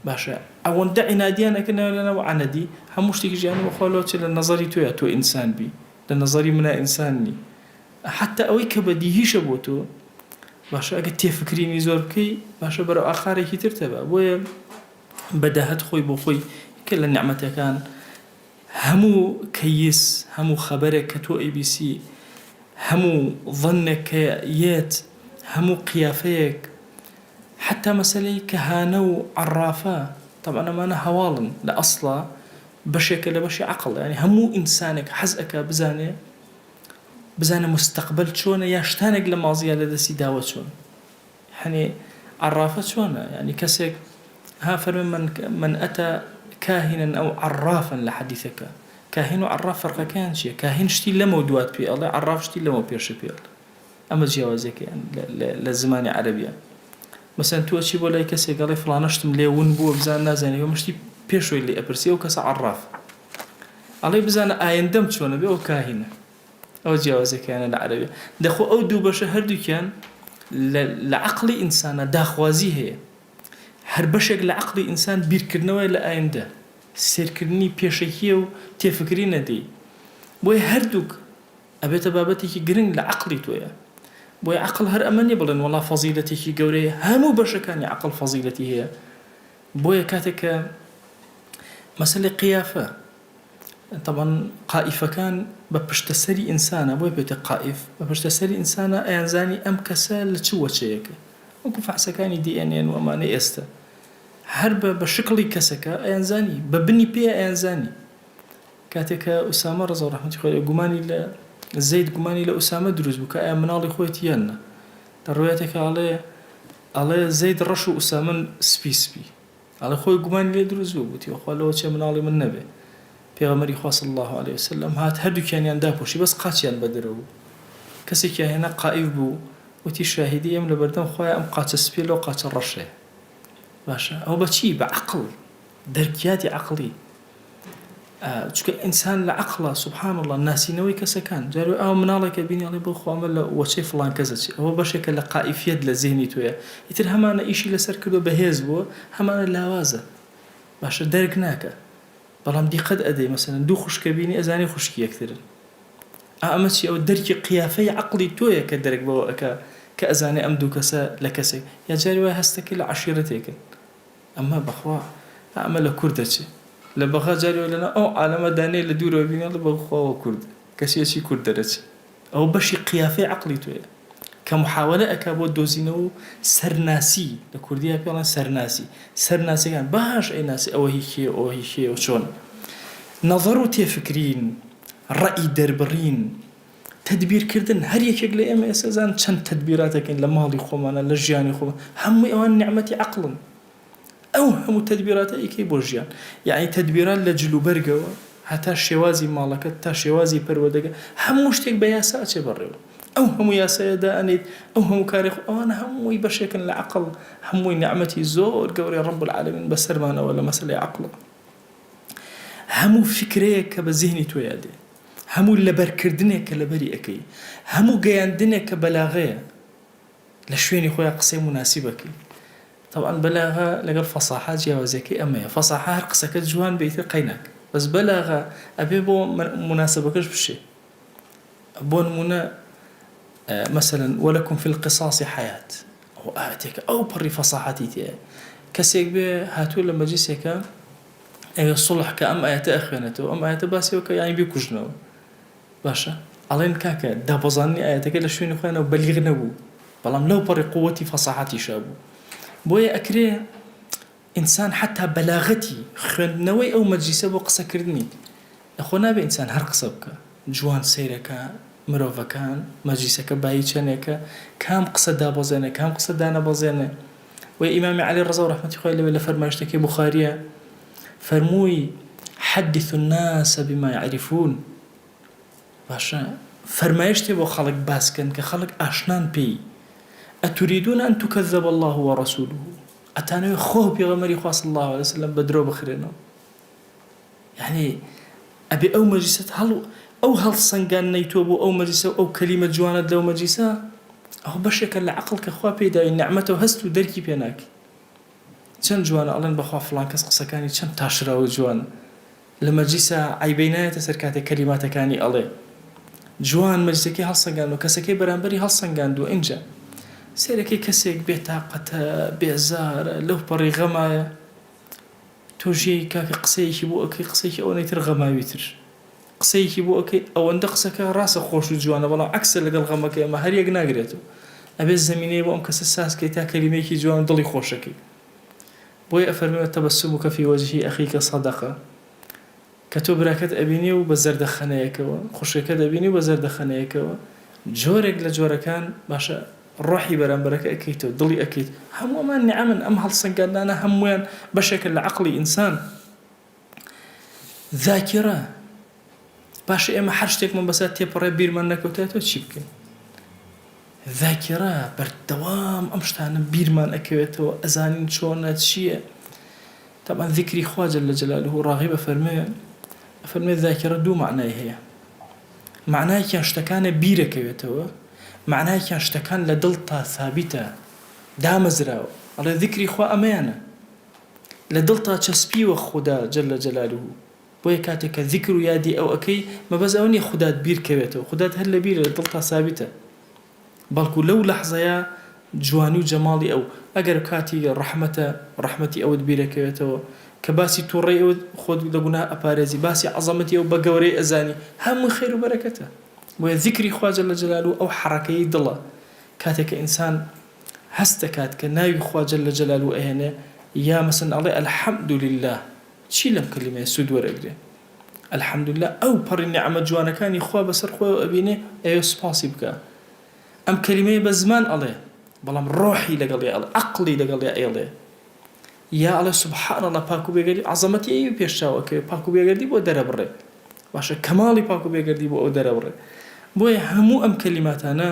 باشە ئەوەندە عنادیان ئەکردنەوە لەنەوە عنەدی هەموو شتێکی ژیانی بەخۆلەوە چ لە نەزەری تۆیە تۆ ئینسان بی لە نەزەری منە ئینسان نی حتى ئەوەی کە بەدیهیشە بۆ تۆ باشە ئەگە تێفکرینی زۆر بکەی باشە بەرەو ئاخارێکی تر تەبە بۆیە بەداهەت خۆی بۆ خۆی کە لە نیعمەتەکان هەموو کەیس هەموو خەبەرێک کە تۆ ABC هەموو ظنێک کە یەت هەموو قیافەیەک حتى مەسەلەی کەهانە و عەرافە طبعا ئەمانە هەواڵن لە ئەسڵا بەشێکە لە بەشی عەقڵ یعنی هەموو ئینسانێک حەز ئەکا بزانێ مستەقبل چۆنە یا شتانێک لە ماضیە لە دەستی داوە چۆن يعني عرافة چۆنە يعني کەسێک ها فەرمێ من ئەتە كاهنا أو عرافا لحديثك كاهن وعراف فرقكان شيء كاهن شتي لما دوات بي الله عراف شتي لما بيرش بي الله أما جوازك يعني للزمان عربية مثلا تو شي بولا كسي قال فلان شتم لي ونبو بزان نازن يوم شتي بيرشو اللي أبرسي وكاس عراف الله بزان آيندم شو نبي أو كاهن أو جوازك يعني العربية دخو أو دو بشهر دو كان لعقل إنسان داخوازي هي هر بشك لعقل إنسان بيركرنوا إلى آينده سيركرني بيشكيه وتفكري ندي بوي هردوك أبيت بابتك جرين لعقلي تويا بوي عقل هر أماني بلن والله فضيلتك جوريه همو بشكاني عقل فضيلتي هي بوي كاتك مسألة قيافة طبعا قائفة كان ببشتسري إنسانة بوي بيت قائف ببشتسري إنسانة أنزاني أم كسال لتشوى شيك وكو فحسكاني DNA وأماني إستا هرب بشكل كسكا أنزاني ببني بيا أنزاني كاتك أسامة رضي الله عنه جماني ل زيد جماني لأسامة دروز بكا منالي خويتي ينا الروايتك على زيد رشو أسامة سبي على خوي جماني لدروز بوتي وقال له شيء منالي من النبي پیغمبری خدا صلی الله علیه وسلم هات هر دوکانیان دا پوشی بس قاچیان بدرو کسی که هنا قائف بو وتی شاهدی ام لبردم خویا ام قاچ سپیلو قاچ رشه باشه او بچی بعقل درکیات عقلی چون انسان لعقله سبحان الله ناسي نوي كسكان جارو او منالك بيني الله بو خو عمل وشي فلان كذا هو بشك لقائفيت لذهني تويا يتر همانا ايشي لسر كدو بهز بو همانا لاوازه باشه دركناك بەڵام دیقەت ئەدەی مەسەلەن دوو خوشکە بینی ئەزانی خوشکی یەکترن ئەمە چی ئەو دەرکی قیافەی عەقڵی تۆیە کە دەرک بەوە ئەکا کە ئەزانێ ئەم دوو کەسە لە کەسێک یا جاری وایە هەستەکە لە عەشیرەتێکن ئەمە بەخوا ئەمە لە کورد دەچێ لە بەغا جاری وایە لەنا ئەو عالەمە دانێ لە دوورەوە بینێ لە بەخواوە کورد کەسێکی کورد دەرەچێ ئەو بەشی قیافەی عەقڵی تۆیە کە محاولە ئەکا بۆ دۆزینەوە و سەرناسی لە کوردیە پێڵێن سەرناسیەکان باش ئەیناسی ئەوە هیچیە ئەوە هیچیە و چۆن نظر تفكرين رأي دربرين تدبير كردن هر يكيك لأم أساساً چند تدبيراتك لمالي خومانا لجياني خومانا هم أوان نعمتي عقلا أو هم تدبيراتك بوجيان يعني تدبيرات لجلو برقوا حتى شوازي مالك حتى شوازي برودك هم مشتك بياسا أتبروا أو هم ياسا دانيد أو هم كاريخ أو أنا هم يبشكن العقل هم نعمتي زور قوري رب العالمين بسرمانا ولا مسألة عقلا همو فكرەیە کە بە زیهنی تۆیا دێ هەموو لەبەرکردنێک کە لەبەری ئەەکەی هەموو گەیاندنێک کە بەلاغەیە لە شوێنی خۆیان قسەی مناسیبەکەی طبعا بەلاغە لەگەڵ فەساحە جیاوازەکەی ئەمەیە فەساحە هەر قسەکەت جوان بێتە قەیناک بەس بەلاغە ئەبێ بۆ مناسبەکەش بشێ بۆ نمونە مثلا ولكم في القصاص حياة أو آتك أو بري فصاحتي تي كسيك به هاتو لما جيسيك أي الصلح كأم آيات أخوانته أم آيات باسيوك يعني بيكوجنو باشا ألين كاكا دابزاني آياتك لشوين أخوانا وبليغ نبو بلام لو بري قوتي فصاحتي شابو بويا أكري إنسان حتى بلاغتي خوێندنەوەی ئەو مەجلیسە بۆ قسەکردنی ئەخۆ نابێ ئینسان هەر قسە بکە جوان سەیرەکە مرۆڤەکان مەجلیسەکە بایی چەندێکە کام قسە دابەزێنێ کام قسە دانەبەزێنێ وی ئیمامی عەلی ڕەزا و ڕەحمەتی خوای لەوێ لە فەرمایشتەکەی بوخاریە فەرمووی حەدثوا الناس بما يعرفون باشە فەرمایشتێ بۆ خەڵک باسکەن کە خەڵک ئاشنان پێی ئەتوریدون ئەن تکذب الله ورسوله ئەتانەوێ خۆ پێغەمبەری خوا صلی الله عليه وسلم بەدرۆ بخرێنەوە یعنی ئەبێ ئەو مەجلیسەت ئەو هەڵسەنگاندنەی تۆ بۆ ئەو مەجلیسە ئەو کەلیمە جوانت لەو مەجلیسە ئەو بەشێکە لە عەقڵ کە خوا پێداوی نعمەتە و هەست و دەرکی پێ ناکەی چەند جوانە ئەڵێن بەخوا فڵان کەس قسەکانی چەند تاشراوە جوانە لە مەجلیسە عیبەی نایەتە سەر کاتێک کەلیماتەکانی ئەڵێ جوان مەجلیسەکەی هەڵسەنگاندووە کەسەکەی بەرامبەری هەڵسەنگاندووە ئینجا سێرەکەی کەسێک بێتاقەتە بێزارە لەو پەڕی غەمایە تۆژی کاکە قسەیەکی بۆ ئەکەی قسەیەکی ئەوەی تر غەماویتر قسەیەکی بۆ ئەکەی ئەوەندە قسەکە ڕاستە خۆش و جوانە بەڵام عەکسە لەگەڵ غەمەکەی ئەمە هەر یەک ناگرێتەوە ئەبێ زەمینەی بۆ ئەم کەسە سازکەی تا کەلیمەیەکی جوان دڵی خۆشەکەی بۆی ئەفەرمێوە تەبەسسومک فی وەجهی ئەخیکە سەدەقە کە تۆ براکەت ئەبینی و بە زەردەخەنەیەکەوە خوشەکەت ئەبینی و بە زەردەخەنەیەکەوە جۆرێک لە جۆرەکان باشە ڕۆحی بەرامبەرەکە ئەکەیتەوە دڵی ئەکەیت هەمووەمان نیعەمن ئەم هەڵسەنگاندانە هەموویان بەشێکە لە عەقڵی ئینسان ذاکرە باشە ئێمە هەر شتێکمان بەسەر تێپەڕێ بیرمان نەکەوتێت تۆ چی بکەین ذاکرە بەردەوام ئەم شتانە بیرمان ئەکەوێتەوە ئەزانین چۆنە چییە طبعا ذیکری خوا جەل جەلالوه ڕاغب ئەفەرمێ ذاکرە دوو معنای هەیە معنایەکیان شتەکانە بیرەکەوێتەوە معنایەکیان شتەکان لە دڵتا ثابتە دامەزراوە ئەڵێ ذیکری خوا ئەمەیانە لە دڵتا چەسپیوە خودا جەل جەلالوه بۆیە کاتێک کە ذیکر و یادی ئەو ئەکەی مەبەز ئەوە نیە خودات بیرکەوێتەوە خودات هەر لە بیرە لە دڵتا ثابتە بەڵکو لەو لەحزەیە جوانی و جەماڵی ئەو ئەگەر کاتی ڕەحمەتی ئەوت بیرەکەوێتەوە کە باسی تووڕێی ئەوت خۆت لە گوناه ئەپارێزی باسی عەزەمەتی ئەو بە گەورەی ئەزانی هەموو خێر و بەرەکەتە بۆیە ذیکری خوا جەل جەلالوه ئەو حەرەکەی دڵە کاتێک کە ئینسان هەست دەکات کە ناوی خوا جەل جەلالوه ئەهێنێ یا مەسەن ئەڵێ الحەمدولله چی لەم کەلیمەیە سوود وەرەگرێ الحەمدولله ئەو پەڕی نیعمەت جوانەکانی خوا بەسەر خۆی ئەبینێ ئەوێ سوپاسی بکە ئەم کەلیمەیە بە زمان ئەڵێ بەڵام ڕۆحی لەگەڵی ئەڵێ عەقڵی لەگەڵی ئەڵێ یا ئەڵێ سوبحان الله پاک و بێگەردی عەزەمەتی ئەوی پێشچاوەکە پاک و بێگەردی بۆ دەرەبڕێ باشە کەماڵی پاک و بێگەردی بۆ ئەو دەرەبڕێ بۆیە هەموو ئەم کەلیماتانە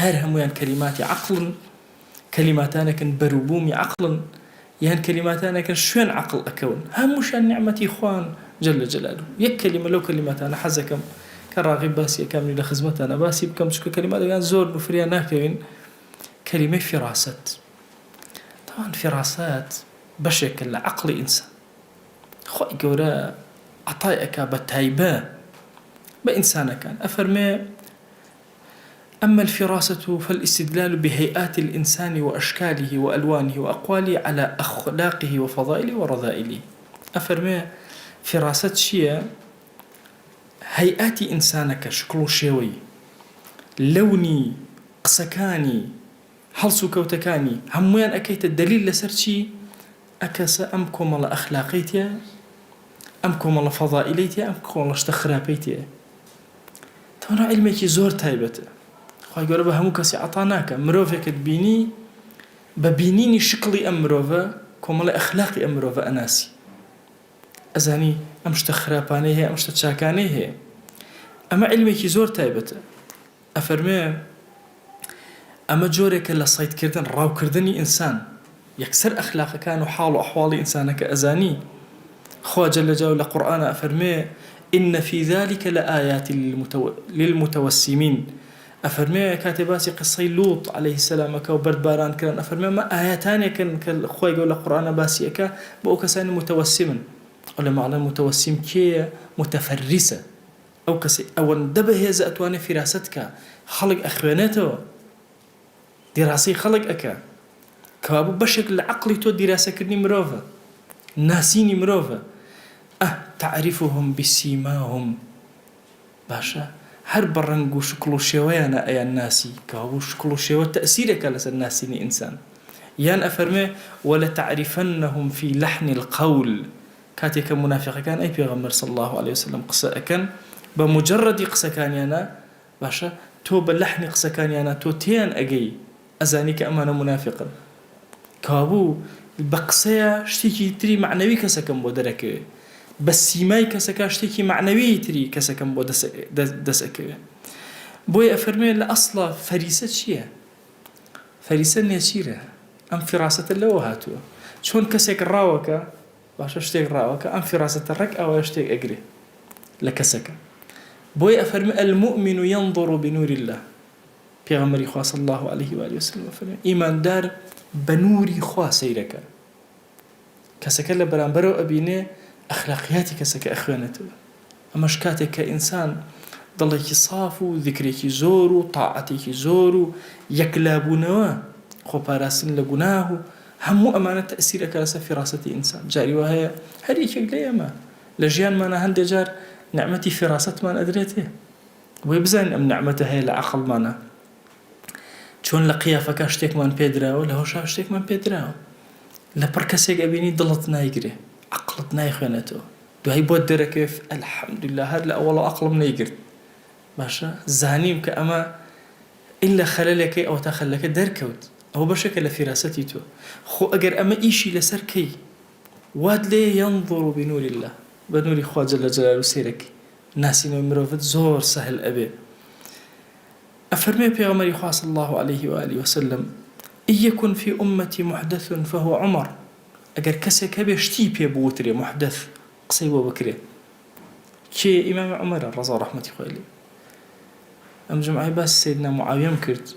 هەر هەمویان کەلیماتی عەقڵن کەلیماتانەکەن بەروبوومی عەقڵن یان کەلیماتانەکەن شوێن عەقڵ ئەکەون هەمووشان نیعمەتی خوان جەل جەلالوه یەک کەلیمە لەو کەلیماتانە حەزەکەم کە ڕاغب باسی ئەەکەمی لە خزمەتانە باسی بکەم چونکە کەلیماتەکان زۆر نوفریان ناکەوین كلمة فراست طبعا فراست بشك العقل إنسان خوي جورا عطايك بتايبة بإنسان كان أفرمي أما الفراسة فالاستدلال بهيئات الإنسان وأشكاله وألوانه وأقواله على أخلاقه وفضائله ورذائله أفرمي فراسة شيء هيئات إنسانك شكله شوي لوني قسكاني هەڵسو کەوتەکانی هەمویان ئەکەیتە دەلیل لەسەر چی ئەکەسە ئەم کۆمەڵە ئەخلاقیتە ئەم کۆمەڵە فەضائیلەیتە ئەم کۆمەڵە شتە خراپەیتە تەنها عیلمێکی زۆر تایبەتە خوای گەورە بە هەموو کەسی عەتا ناکە مرۆڤێکت بینی بە بینینی شکڵی ئەم مرۆڤە کۆمەڵە ئەخلاقی ئەم مرۆڤە ئەناسی ئەزانی ئەم شتە خراپانەی هەیە ئەم شتە چاکانەی هەیە ئەمە عیلمێکی زۆر تایبەتە ئەفەرمێ ئەمە جۆرێکە لە سەیدکردن ڕاوکردنی ئینسان یەکسەر ئەخلاقەکان و حاڵ و ئەحواڵی ئینسانەکە ئەزانی خوا جەل جەلاوه لە قورئانە ئەفەرمێ إن في ذلك لآيات للمتوسمين ئەفەرمێ کاتێ باسی قسەی لوط عليه السلامەکە و بەردباران کردن ئەفەرمێ ئەمە ئاياتانێکن کە خوای گەورە لە قورئانە باسیەکە بۆ ئەو کەسانی متوسمن ئەو لە مەعنای متوسم کێیە متەفەرسە أو كسي أو اندبه هي زأتواني فراستك خلق أخوانته دراسي خلق أكا كابو بشكل عقلي تو دراسة كرني مروفة ناسيني مروفة تعرفهم بسيماهم باشا هر برنگو شكلو شويانا أي الناسي كابو شكلو شويا تأثيرك على الناسيني إنسان يان أفرمي ولا تعرفنهم في لحن القول كاتيك منافق كان أي بيغمر صلى الله عليه وسلم قصة كان بمجرد قصة كان يانا باشا تو بلحن قصة كان يانا تو تيان أجي أزانيك أمانة منافقا كابو بقصة شتيكي تري معنوي كسكم بودرك بس سيماي كسكا شتيكي معنوي تري كسكم بودسك بوي أفرمي لأصلا فريسة شيء فريسة نيشيرة أم فراسة اللو هاتو شون كسك راوكا باشا شتيك راوكا أم فراسة الرك أو شتيك أجري لكسك بوي أفرمي المؤمن ينظر بنور الله پیغمبری خواه صلی الله علیه و آله و سلم فرمي ایمان دار بنوری خواه سیرکا کسک لبرانبرو أبينه أخلاقياتي كسك أخوانته أماش كاتك كإنسان ضلك صافو ذكرك زورو طاعتك زورو يكلابونه خو باراسن لقناه همو أمانة تأثيرك على فراسة إنسان جاري وهي هريك ليما لجيان ما هند جار نعمتي فراسة ما أدريته ويبزين أم نعمته هي العقل مانا چون لقيافك اشتك من بيدراو لهوش اشتك من بيدراو لبركسيك أبيني ضلت نايقري عقلت نايخونته دو هاي بود دركيف الحمد لله هاد لأول عقل من يقرد باشا زانيم كأما إلا خلالك أو تخلك دركوت أو بشكل فراستي تو خو أجر أما إيشي لسركي واد لي ينظر بنور الله بنور إخوة جل جلاله سيرك ناسي مروفت زور سهل أبي أفرمي بيغمري خواه صلى الله عليه وآله وسلم إن يكن في أمتي محدث فهو عمر أجر كسك بيشتي بيبوتري محدث قصي وبكري كي إمام عمر الرضا رحمة الله أم جمعي باس سيدنا معاوية مكرت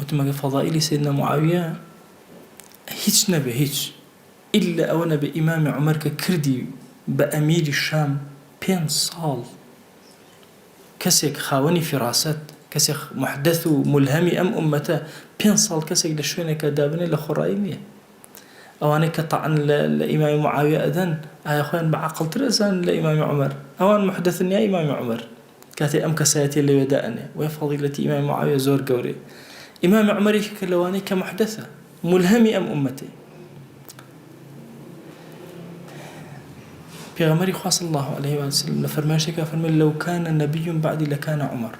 وتما فضائلي سيدنا معاوية هيج نبي هيج إلا أو نبي إمام عمر كردي بأمير الشام 5 صال كسك خاوني فراست كسك محدث ملهمي أم أمته 5 صال كسك لشوينة كدابني لخرائمية أواني كطعن لإمام معاوية أذن أخوان بعقل ترزان لإمام عمر أوان محدث يا إمام عمر كاتي أم كساتي اللي ودأني وفضيلة إمام معاوية زور قوري إمام عمر كلواني كمحدثة ملهمي أم أمتي بيغمري خاص الله عليه وسلم لفرماشك فرمي لو كان نبي بعدي لكان عمر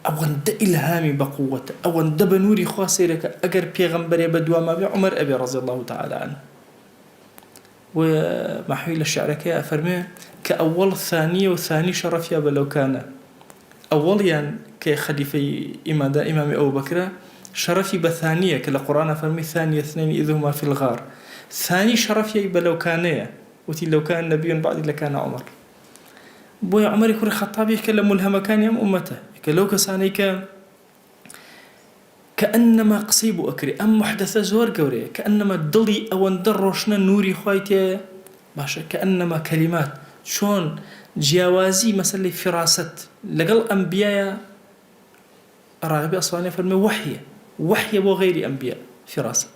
أوان دا إلهامي بقوة أوان دا بنوري خاسرك أجر بيغمبري بدوا ما بي عمر أبي رضي الله تعالى عنه ومحويل الشعرك يا فرمي كأول ثانية وثاني شرف يا لو كان أول يعني كخليفة إمام أبو بكر شرفي بثانية كالقرآن فرمي ثانية 2 إذ هما في الغار ثاني شرف يا لو كان وتي لو كان نبي بعد لكان عمر بويا عمر يكون خطابي يتكلم ملهم كان يم أمته كلو كسانيك كأنما قصيب أكري أم محدثة زور قوري كأنما ضلي أو ندرشنا نوري خويتي باشا كأنما كلمات شون جوازي مثلا فراسة لقل أنبياء راغبي أصلاني فرمي وحي وغير أنبياء فراسة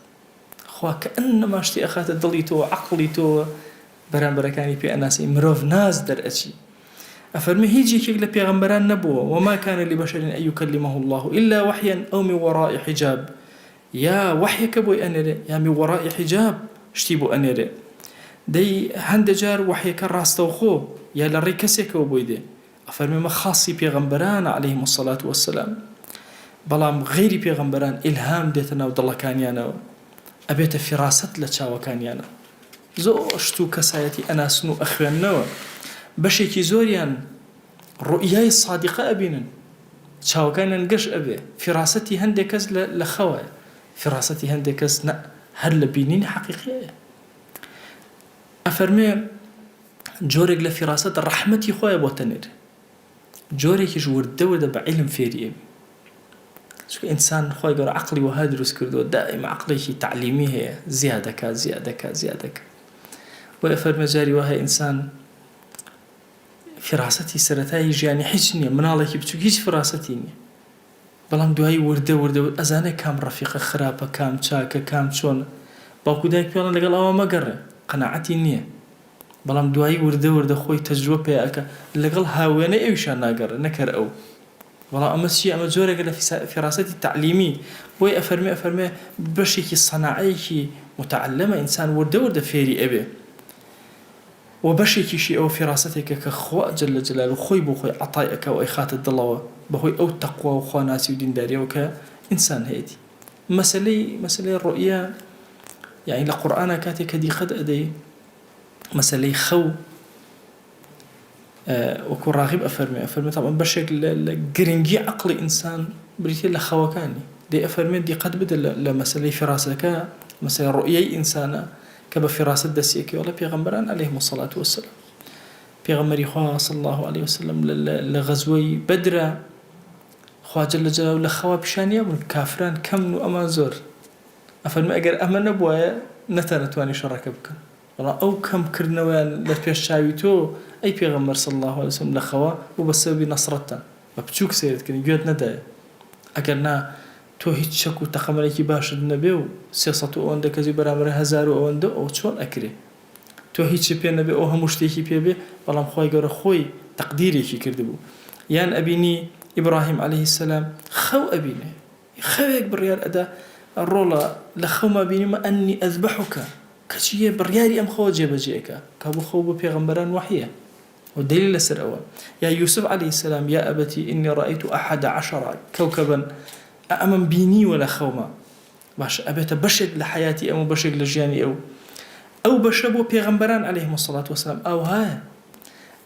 خوا كأنما اشتي أخات ضليتو عقليتو بران بركاني بي أناسي مروف ناس در أشي أفرمي هيجي كيك لبيغمبران نبوة وما كان لبشر أن يكلمه الله إلا وحيا أو من وراء حجاب يا وحيك بوي أنيري يا من وراء حجاب اشتيبو أنيري دي هند جار وحيك الراستوخو يا لريكسيك وبوي دي أفرمي ما خاصي بيغمبران عليهم الصلاة والسلام بلام غيري بيغمبران إلهام ديتنا ودالله كان يانا أبيت فراسة لتشاوى كان يانا زو اشتو كسايتي أنا سنو أخوان نوا بشيكي زوريان رؤياي الصادقة أبينا شاو كان نقش أبي فراستي هندكز لخواه فراستي هندكز هل بينين حقيقية أفرمي جورك لفراسة رحمتي خواه بوتنير جورك يجور دودة بعلم فيري شو إنسان خواه يقول عقلي وهادرس كردو دائما عقلي تعليمي هي زيادة وأفرمي جاري وهي إنسان فراستي سرەتایی ژیانی هیچ نییە، مناڵێکی بچووک هیچ فراسەتی نییە، بەڵام دوایی وردە ئەزانێ کام ڕەفیقە خراپە، کام چاکە، کام چۆنە، باوکو دایک پێڵێن لەگەڵ ئەوە مەگەڕێ، قەناعەتی نییە، بەڵام دوایی وردە خۆی تەجروبە پێ ئەکە لەگەڵ هاوێنەی ئەویشان ناگەڕێ نەکەر ئەو. بەڵام ئەمە چیە؟ ئەمە جۆرێکە لە فراسەتی تعلیمی، بۆی ئەفەرمێ بەشێکی سەناعەیەکی متعلمە ئینسان وردە فێری ئەبێ، و بەشێکیشی ئەو فراستێکە کە خوا جەل جەلاله خۆی بۆ خۆی عەتای ئەکا و ئەیخاتە دڵەوە بەهۆی ئەو تەقوا و خواناسی و دینداریەوە کە ئینسان هەیەتی. مەسەلەی ڕؤیا یعنی لە قورئانە کاتێک کە دیقەت ئەدەی مەسەلەی خەو، وەکو ڕاغب ئەفەرمێ تەبعاً بەشێک لە گرنگی عەقڵی ئینسان بریتە لە خەوەکانی، دەی ئەفەرمێ دیقەت بدە لە مەسەلەی فراسەکە، مەسەلەی ڕؤیەی ئینسانە کە بە فراست دەستیەکەی وڵە پێغەمبەران عەلەیهیمو الصەلاة والسەلام. پێغەمبەری خوا صلی الله عليه وسلم لە غەزوەی بەدرە خوا جەل جەلاله لە خەوا پیشانیا بوون، کافران کەمن و ئەمان زۆر، ئەفەرمێ ئەگەر ئەمە نەبوایە نەتوانی شەڕەکە بکەن، بەڵام ئەو کەمکردنەوەیان لە پێش چاوی تۆ ئەی پێغەمبەر صلی الله عليه وسلم لە خەوا و بە سەبەبی نەسرەتتان بە بچووک سەیرتکردن گوێت نەدایە، ئەگەر نا تۆ هیچ شەک و تەقەمەرێکی باشت نەبێ و 300 و ئەوەندە کەسی بەرامبەر 1000 و ئەوەندە ئەو چۆن ئەکرێ؟ تۆ هیچی پێ نەبێ ئەو هەموو شتێکی پێبێ، بەڵام خۆی گەورە خۆی تەقدیرێکی کردبوو. یان ئەبینی ئیبراهیم عەلەیهی السەلام خەو ئەبینێ، خەوێک بڕیار ئەدا ڕۆڵە لە خەوما بینیمە ئەنی ئەذبەحوکە، کەچیە بڕیاری ئەم خەوە جێبەجێەکە کە بۆ خەو بۆ پێغەمبەران وحیە و دلیل لەسەر ئەوە. یا یوسف عەلەیهی السەلام یا ئەبەتی ئینی ڕەئەیت 11 کەوکەبەن، ئەمەم بینیوە لە خەوما، باش ئەبێتە بەشێک لە حیاتی ئەو بەشێک لە ژیانی ئەو بەشە بۆ پێغەمبەران عەلەیهیمو الصەلاة والسەلام ئەو هەیە،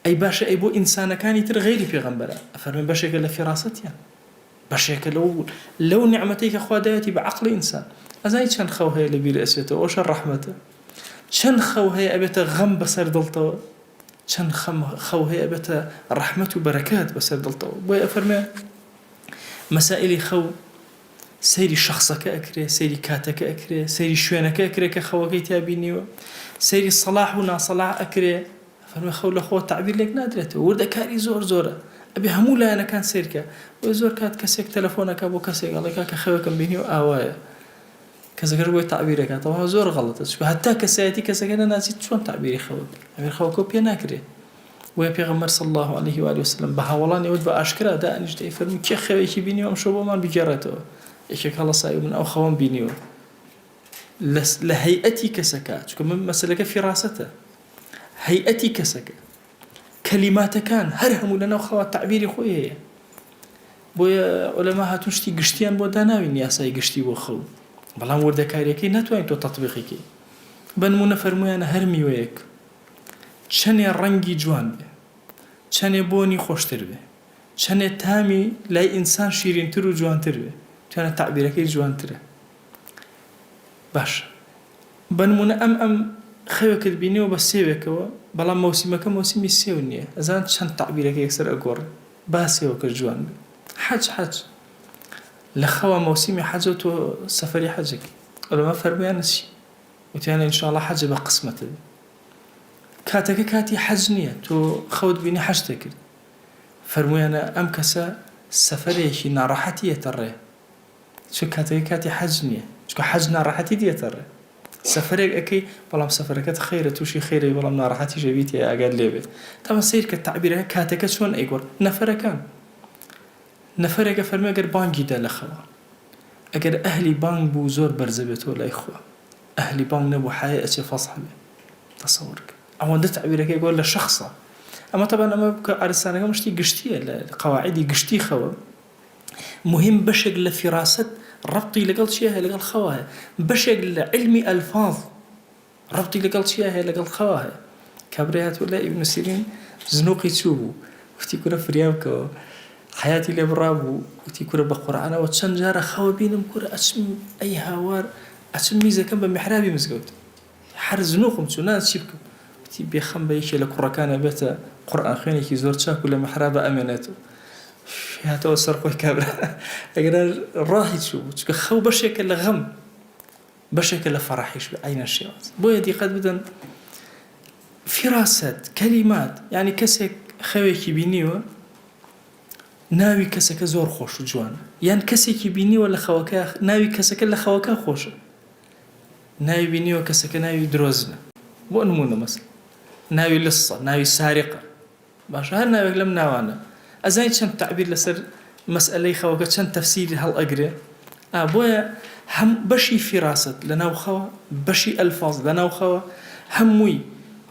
ئەی باشە ئەی بۆ ئینسانەکانی تر غەیری پێغەمبەران ئەفەرمێ بەشێکە لە فراستیان، بەشێکە لەو نعمەتەی کە خوا دایەتی بە عەقڵی ئینسان. ئەزانی چەند خەو هەیە لە بیر ئەچێتەوە، ئەوشە ڕەحمەتە، چەند خەو هەیە ئەبێتە غەم بەسەر دڵتەوە، چەند خەو هەیە ئەبێتە ڕەحمەت و بەرەکات بەسەر دڵتەوە. بۆی ئەفەرمێ مەسائلی خەو سەیری شخصەکە ئەکرێ، سەیری کاتەکە ئەکرێ، سەیری شوێنەکە ئەکرێ کە خەوەکەی تیا بینیوە، سەیری سەلاح و ناسەلاح ئەکرێ. فەرمێ خەو لە خۆ تعبیر لێک نادرێتەوە، وردەکاری زۆرە، ئەبێ هەموو لایەنەکان سیرکە. بۆی زۆر کات کەسێک تەلەفۆنەکە بۆ کەسێک ئەڵێ کە خەوەکەم بینیوە ئاوایە، کەسەکەش بۆی تعبیرەکاتەوە زۆر غەڵەتە، چونکە هەتا کەسایەتی کەسەکە نەناسیت چۆن تعبیری خەوە بکەی، ئەگەر خەوەکە پێ ناکرێت. وی پێغەمبەر صلی الله عليه و آله وسلم بە هەوڵانی ئەوت بە ئاشکرا دائنیشتە فەرمی کێ خەوێکی بینیوە ئەم شەو بۆمان بگێڕێتەوە، یەکێک هەڵە سای من ئەو خەوەم بینیوە لە هەیئەتی کەسەکە، چونکە من مەسەلەکە فراستە، هەیئەتی کەسەکە، کەلیماتەکان هەر هەموو لەناو خەوا تعبیری خۆی هەیە. بۆیە عولەما هاتوون شتی گشتیان بۆ داناوین یاسای گشتی بۆ خەو، بەڵام وردەکاریەکەی ناتوانین تۆ تەطبیقیکەی. بە نمونە فەرموویانە هەر میوەیەک چەنێ ڕەنگی جوان بێ، چەنێ بۆنی خۆشتر بێ، چەنێ تامی لای ئینسان شیرینتر و جوانتر بێ، توانە تعبیرەکەی جوانترە. باشە بە نمونە ئەم خەوێکت بینیەوە بە سێوێکەوە، بەڵام مەوسیمەکە مەوسیمی سێو نییە، ئەزان چەند تعبیرەکە یەکسەر ئەگۆڕێ، با سێوەکە جوان بێ. حەج لە خەوە مەوسیمی حەجە تۆ سەفەری حەجێکی ئەوەمە فەرموویانە چی؟ وتیانە ئینشاءڵڵا حەجە بە قسمەتە بێ. کاتەکە کاتی حەج نییە، تۆ خەوت بینی حەجتە کرد، فەرموویانە ئەم کەسە سەفەرێکی ناڕەحەتی ئێتە ڕێ، چون کاتەکە کاتی حەج نییە، چونکە حەج ناڕەحەتی دێتە ڕێ. سەفەرێک ئەەکەی بەڵام سەفەرەکەت خەیرە، تووشی خەیرە، بەڵام ناڕەحەتی ژەویت ئاگات لێبێت. تاوە سیر کە تعبیرەکە کاتەکە چۆن ئەیگۆڕ. نەفەرێکە فەرمێ ئەگەر بانگی دا لە خەوە، ئەگەر ئەهلی بانگ بوو زۆر بەرزە بێتەوە لای خوا، ئەهلی بانگ نەبوو حایە ئەچێ فەسح بێ. تەسەوور کە ئەوەندە تعبیرەکەی گۆڕ لە شەخصە. ئەمە تەبان ئەمە کە ئارستانەکە مشتی گشتیە، لە قەواعیدی گشتی خەوە مهم بەشێک لە فراست ڕەبطی لەگەڵ چیە هەیە؟ لەگەڵ خەوە هەیە. بەشێک لە علمی ئەلفاظ ڕەبطی لەگەڵ چیە هەیە؟ لەگەڵ خەوە هەیە. کابرای هاتووە لای ئیبن سیرین زنوقی چوو بوو، وتی کورە فریا بکەوە، حیاتی لێ بڕابوو، وتی کورە بە قورئانەوە چەند جارە خەوە بینم کورە ئەچم ئەی هاوار ئەچم میزەکەم بە میحرابی مزگەوت، هەر زنوقم چوو ناز چی بکەم، وتی بێخەم بە یەکێ لە کوڕەکانە بێتە قورئان خوێنێکی زۆر چاک و لە میحرابە ئەمێنێتەوە. هاتەوە سەر خۆی کابرا ئەگەر ڕاهی چوو بوو، چونکە خەو بەشێکە لە غەم، بەشێکە لە فەڕەحیش بێ عەینە شێواز. بۆیە دیقەت بدەن فراست کەلیمات، یعنی کەسێک خەوێکی بینیوە ناوی کەسەکە زۆر خۆش و جوانە، یان کەسێکی بینیوە لە خەوەکە ناوی کەسەکە لە خەوەکە خۆشە، ناوی بینیوە کەسەکە ناوی درۆزنە بۆ نمونە مەسڵ، ناوی لصە، ناوی سارقە، باشە هەر ناوێک لەم ناوانە. ئەزانی چەند تعبیر لەسەر مەسئلەی خەوەکە چەند تەفسیری هەڵئەگرێ. بۆیە هەم بەشی فیراست لە ناو خەوە، بەشی ئەلفاظ لە ناو خەوە، هەمووی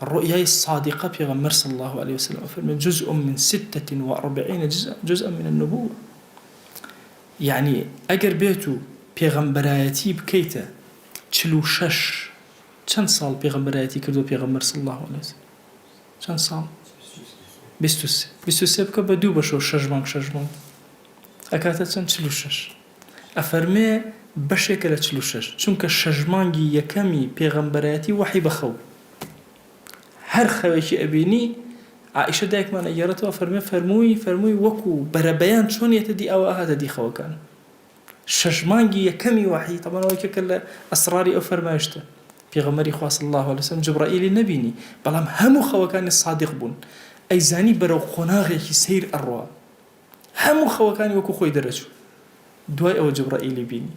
الرؤيا الصادقة في غمر صلى الله عليه وسلم فرمي جزء من 46 جزءا من النبوة. يعني أجر بيتو پیغمبرایەتی بکەیتە 46 چەند ساڵ پیغمبرایەتی کردو پیغمبر صلى الله عليه وسلم؟ چەند ساڵ؟ 23 بکە بە 2 بەشەوە 6 مانگ ئەکاتە چەند 46. ئەفەرمێ بەشێکە لە 46 چونکە 6 مانگی یەکەمی پیغمبرایەتی وحی بەخەو هەر خەوێکی ئەبینی. عائشە دایکمان ئەگەڕێتەوە فەرمووی وەکو بەرەبەیان چۆنیەتە دی ئەوە هاتە دی خەوەکان. 6 مانگی یەکەمی وحی تەمەنەوەیکە لە ئەسراری ئەو فەرمایشتە پێغەمبەری خوا صلی الله عليه وسلم جبرائیلی نەبینی، بەڵام هەموو خەوەکانی صادق بوون، ئەیزانی بەرەو قۆناغێکی سیر ئەڕوا، هەموو خەوەکانی وەکو خۆی دەرەچوو. دوای ئەوە جبرائیلی بینی،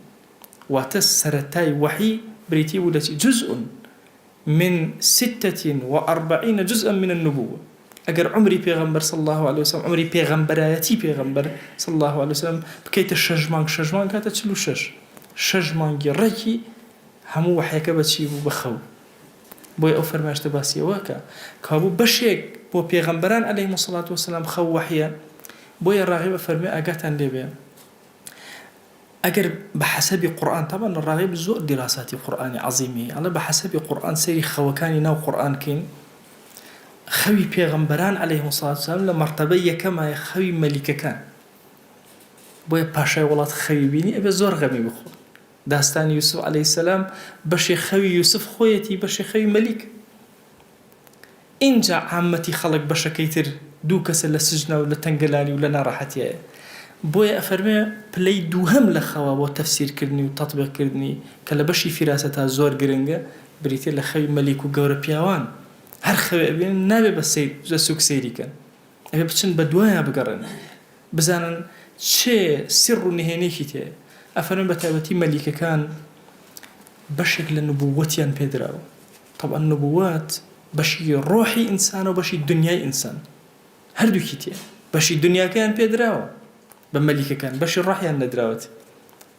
واتە سەرەتای وحی بریتی بوو لەچی جزء من 46 جزءا من النبوة. أجر عمري پیغمبر صلى الله عليه وسلم عمري پیغمبرایەتی پیغمبر صلى الله عليه وسلم بکەیتە 6 مانگ کاتە 46 6 مانگی ڕێکی هەموو وحیەکە بەچی بوو بەخەو. بۆی ئەو فەرمایشتە باسیەوەکە کابوو بەشێک بۆ پێغەمبەران عەلەیهیمو الصەلاة وەسەلام خەو وحیە. بۆیە ڕاغیبە فەرمێ ئاگاتان لێبێ ئەگەر بەحەسەبی قورئان، طبعا ڕاغیب زۆر دیراساتی قورئانی عەزیمی، ئەڵێ بەحەسەبی قورئان سەیری خەوەکانی ناو قورئان کەین، خەوی پێغەمبەران عەلەیهیمو الصەلاة وەسەلام لە مەرتەبەی یەکەمایە خەوی مەلیکەکان. بۆیە پاشای وڵات خەوی بینی ئەبێ زۆر غەمی بخۆ. داستانی یوسف عەلەیهی السەلام بەشی خەوی یوسف خۆیەتی، بەشی خەوی مەلیک. اینجا عامەتی خەڵک بەشەکەی تر دوو کەسە لە سجنە و لە تەنگەلانی و لە ناڕەحەتیایە. بۆیە ئەفەرمێ پلەی دووهەم لە خەوە بۆ تەفسیرکردنی و تەطبیقکردنی کە لە بەشی فیراسەتا زۆر گرنگە بریتێ لە خەوی مەلیک و گەورە پیاوان. هەر خەوێ ئەبێن نابێ بە سوک سەیریکەن، ئەبێ بچن بە دوایە بگەڕن بزانن چێ سر و نهێنێکی تێ. ئەفەرمێ بە تایبەتی مەلیکەکان بەشێک لە نبووەتیان پێدراوە. طبعا نبووات بەشی ڕۆحی ئینسان و بەشی دنیای ئینسان هەردووکی تێ. بەشی دنیاکەیان پێدراوە بە مەلیکەکان، بەشی ڕۆحیان نەدراوەت.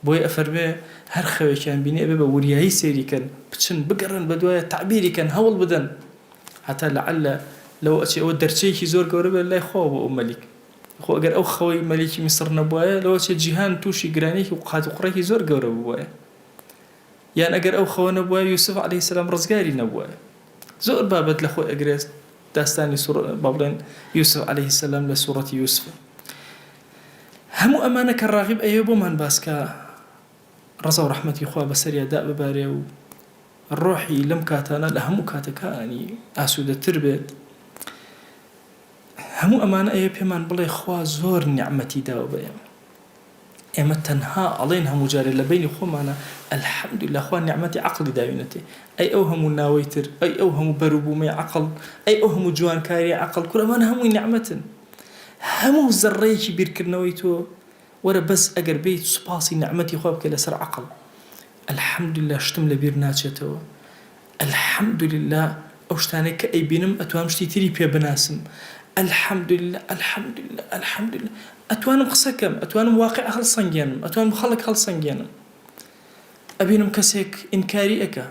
بۆی ئەفەرمێ هەر خەوێکیان بینی ئەبێ بە وریایی سەیریکەن، بچن بگەڕن بە دوایە تعبیریکەن، هەوڵ بدەن حتا لەعل لەوە ئەچێ ئەوە دەرچەیەکی زۆر گەورە بێت لای خۆ بۆ ئەو مەلیک. خۆ ئەگەر ئەو خەوەی مەلیکی میسر نەبوایە لەوە چێ جیهان تووشی گرانێکی و قات و قوڕێکی زۆر گەورە بووایە. یان ئەگەر ئەو خەوە نەبوایە یوسف عەلەیهی السەلام ڕزگاری نەبوایە. زۆر بابەت لە خۆی ئەگرێت داستانی بڵێن یوسف عەلەیهی السەلام لە سوورەتی یوسف. هەموو ئەمانە کە ڕاغیب ئەیە بۆمان باسکە ڕەزا و ڕەحمەتی خوا بەسەریا دا ببارێ و ڕۆحی لەم کاتانە لە هەموو کاتەکانی ئاسوودەتر بێت. هەموو ئەمانە ئەیە پێمان بڵێ خوا زۆر نیعمەتی داوە بە ئێمە تەنها ئەڵێن هەموو جارێ لە بینی خۆمانە ئەلحەمدولillah خوا نیعمەتی عەقڵی داوینەتێ. ئەی ئەو هەموو ناوەی تر، ئەی ئەو هەموو بەرووبوومەی عەقڵ، ئەی ئەو هەموو جوانکاری عەقڵ، کورەمانە هەمووی نیعمەتن. هەموو زەڕەیەکی بیرکردنەوەی تۆ وەرە بەس ئەگەر بیت سوپاسی نیعمەتی خوا بکە لەسەر عەقڵ. الحەمدولillah شتم لەبیر ناچێتەوە. الحەمدولillah ئەو شتانەی کە ئەیبینم ئەتوانم شتی تری پێ بناسم. الحەمدولillah ئەتوانم قسەکەم، ئەتوانم واقع هەڵسەنگێنم، ئەتوانم خەڵک هەڵسەنگێنم. ئەبینم کەسێک ئینکاری ئەکا،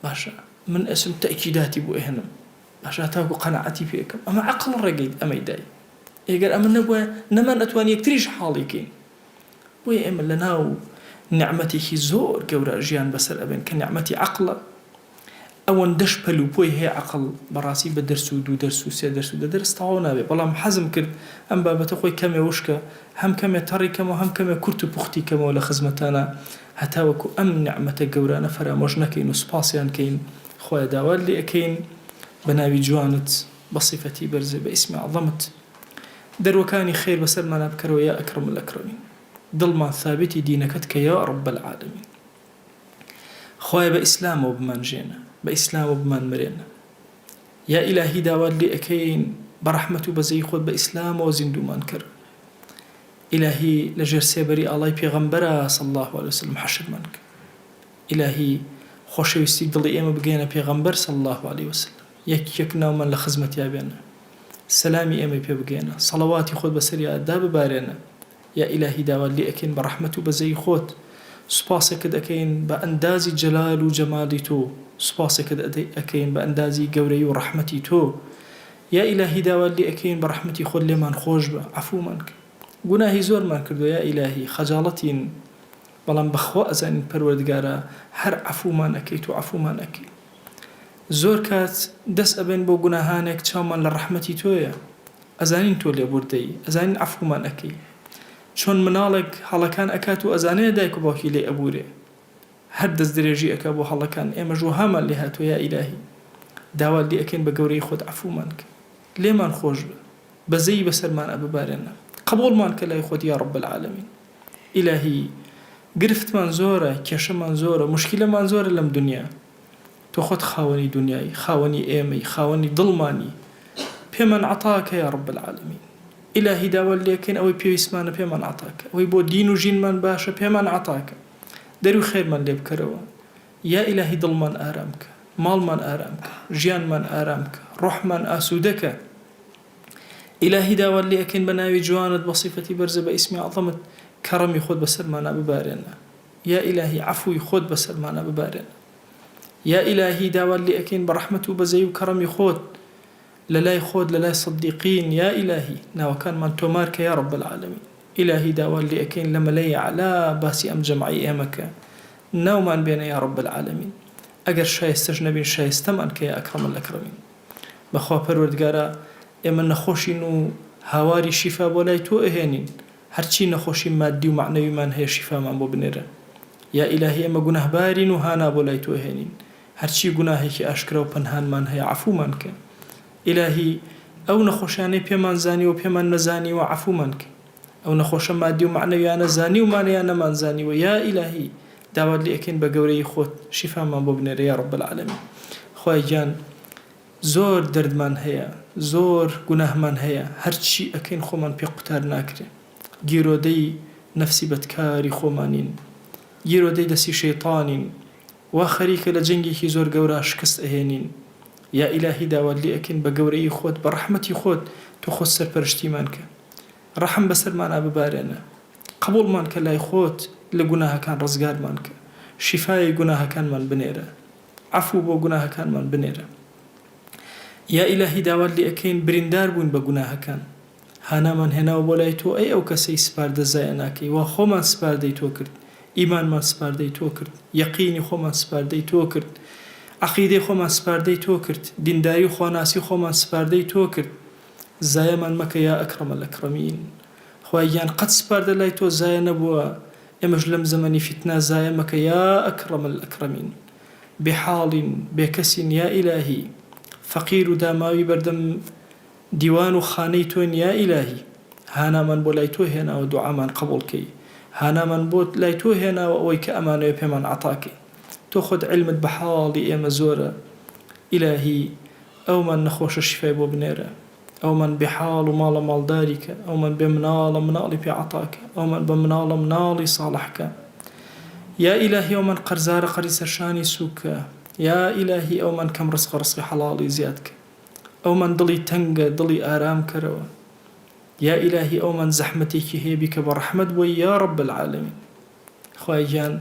باشە من ئەسم تەئکیداتی بۆ ئێهێنم، باشە تاکو قەناعەتی پێ ئەکەم. ئەمە عەقڵ ڕێگەی ئەمەی دای. ئەگەر ئەمە نەبووە نەمان ئەتوان یەکتریش حاڵیکەین. بۆیە ئێمە لەناو نعمەتێکی زۆر گەورە ژیان بەسەر ئەبێن کە نعمەتی عەقڵە. ئەوەندەش پەلوپۆی هەیە عەقڵ بەڕاستی بە دەرس و 2 دەرس و 3 دەرس و 10 دەرس تەواو نابێت. بەڵام حەزم کرد ئەم بابەتە خۆی کەمێ وشکە، هەم کەمێ تەڕی کەمەوە، هەم کەمێ کورت و پوختی کەمەوە لە خزمەتانە، هەتا وەکو ئەم نعمەتە گەورانە فەرامۆژ نەکەین و سوپاسیان کەین. خۆی داوات لێ ئەکەین بە ناوی جوانت، بە سیفەتی بەرزێ، بە ئیسمی عەظەمت. دەروەکانی خێر بەسەرمانە بکەرەوە یا ئەکرەم الئەکرەمین. دڵمان ثابتی دینەکەت کە یا رب العالمین. خۆی بە ئیسلامەوە بمانژێنە، بە ئیسلامەوە بمان مرێنە. یا ئیلاهی داوات لێ ئەکەین برحمة بزي خود بإسلام وزندو من كر إلهي لجر سيبري الله پیغمبر صلى الله عليه وسلم حشر منك إلهي خوشويستي دڵی ئێمە بگەێنە پێغەمبەر صلى الله عليه وسلم یەک ناومان لە خزمەتیا بێنە سەلامی ئێمەی پێ بگەێنە سەڵەواتی خۆت بەسەری ئادا ببارێنە یا ئیلاهی داوا لێ ئەکەین بە ڕەحمەت و بەزەی خۆت سوپاسێکت ئەکەین بە ئەندازی جەلال و جەمالی تۆ سوپاسێکت ئەکەین بە ئەندازی گەورەی و ڕەحمەتی تۆ یا ئیلاهی داوا لێ ئەکەین بە ڕەحمەتی خۆت لێمان خۆش بە عەفومان کە گوناهی زۆرمان کردووە یا ئیلاهی خەجاڵەتین بەڵام بەخوا ئەزانین پەروەردگارە هەر عەفومان ئەکەیت و عەفومان ئەکەی زۆر کات دەست ئەبێن بۆ گوناهانێک چاومان لە ڕەحمەتی تۆیە ئەزانین تۆ لێبوردەی ئەزانین عەفومان ئەکەی چۆن مناڵێک هەڵەکان ئەکات و ئەزانەیە دایک و باوکی لێ ئەبورێ هەر دەست درێژی ئەکا بۆ هەڵەکان ئێمەش وهامان لێ هاتووە یا ئیلاهی داوا لێ ئەکەین بە گەورەی خۆت عەفومان کە لێمان خۆش بە بەزەی بەسەرمان ئەببارێنە قبوڵمان کە لای خۆت یا رب العالمین ئیلاهی گرفتمان زۆرە کێشەمان زۆرە مشکلەمان زۆرە لەم دنیا تۆ خۆت خاوەنی دنیای خاوەنی ئێمەی خاوەنی دڵمانی پێمان عەتاکە یا رب العالمین ئیلاهی داوا لێکەین ئەوەی پێویستمانە پێمان عەتاکە ئەوەی بۆ دین و ژینمان باشە پێمان عەتاکە دەرو خێرمان لێ بکەرەوە یا ئیلاهی دڵمان ئارام کە ماڵمان ئارام کە ژیانمان ئارام کە ڕۆحمان ئاسوودەکە ئیلاهی داوا لێکەین بە ناوی جوانت بە صیفەتی بەرزە بە ئیسمی عەظەمت کەڕەمی خۆت بەسەرمانە ببارێنە یا ئیلاهی عەفوی خۆت بەسەرمانە ببارێنە یا ئیلاهی داوا لێ ئەکەین بە ڕەحمەت و بەزەی و کەڕەمی خۆت لەلای خۆت لەلای صدیقین یا ئیلاهی ناوەکانمان تۆمار کە یا رب العالمین ئیلاهی داوا لێ ئەکەین لە مەلەی عەلا باسی ئەم جەمعی ئێمەکە ناومان بێنە یا رب العالمین ئەگەر شایستەش نەبین شایستەمان کە یا ئەکرەم الئەکرەمین بەخوا پەروەردگارە ئێمە نەخۆشین و هاواری شیفا بۆ لای تۆ ئەهێنین هەرچی نەخۆشی مادی و معنەویمان هەیە شیفامان بۆ بنێرە یا ئیلاهی ئێمە گونەهبارین و هانا بۆ لای تۆ ئەهێنین هەرچی گوناهێکی ئاشکرا و پەنهانمان هەیە عەفومان کە ئیلاهی ئەو نەخۆشیانەی پێمان زانی و پێمان نەزانی و عەفومان کە ئەو نەخۆشە مادی و معنەویانە زانی و مانەیان نەمان زانیوە یا ئیلاهی داوا لێ ئەکەین بە گەورەی خۆت شیفامان بۆ بنێرە یا رب العالمین خوای گیان زۆر دەردمان هەیە زۆر گوناهمان هەیە هەرچی ئەکەین خۆمان پێ قوتار ناکرێ گیرۆدەی نەفسی بەدکاری خۆمانین گیرۆدەی دەستی شەیطانین وا خەریکە لە جەنگێکی زۆر گەورە شکست ئەهێنین یا ئیلاهی داوا لێ ئەکەین بە گەورەی خۆت بە ڕەحمەتی خۆت تۆ خۆت سەرپەرشتیمان کە ڕەحم بەسەرمانە ببارێنە قبوڵمان کە لای خۆت لە گوناهەکان ڕزگارمان کە شیفای گوناهەکانمان بنێرە عەفو بۆ گوناهەکانمان بنێرە یا ئیلاهی داوا لێ ئەکەین بریندار بوون بە گوناهەکان هانامان هێناوە بۆ لای تۆ ئەی ئەو کەسەی سپاردە زایە ناکەی وا خۆمان سپاردەی تۆ کرد ئیمانمان سپاردەی تۆ کرد یەقینی خۆمان سپاردەی تۆ کرد عەقیدەی خۆمان سپاردەی تۆ کرد دینداری و خواناسی خۆمان سپاردەی تۆ کرد زایەمان مەکە یا ئەکرەم الئەکرەمین خوای گیان قەت سپاردە لای تۆ زایە نەبووە ئێمەش لەم زەمەنی فیتنا زایە مەکە یا ئەکرەم الئەکرەمین بێحاڵین بێکەسین یا ئیلاهی فەقیر و داماوی بەردەم دیوان و خانەی تۆن یا ئیلاهی هانامان بۆ لای تۆ هێناوە دوعامان قبوڵکەی هانامان بۆ لای تۆ هێناوە ئەوەی کە ئەمانەوە پێمان عەتاکەی تۆ خۆت علمت بە حاڵی ئێمە زۆرە ئیلاهی ئەومان نەخۆشە شیفای بۆ بنێرە ئەومان بێحاڵ و ماڵە ماڵداری کە ئەومان بێ مناڵە مناڵی پێ عەتاکە ئەومان بە مناڵە مناڵی ساڵحکە یا ئیلاهی ئەومان قەرزارە قەریسە شانی سووکە یا ئیلاهی ئەومان کەم ڕزقی حەڵاڵی زیاد کە ئەومان دڵی تەنگە دڵی ئارام کەرەوە یا ئیلاهی ئەومان زەحمەتێکی هەیە کە بە ڕەحمەت بۆی یا رب العالمین خوای گیان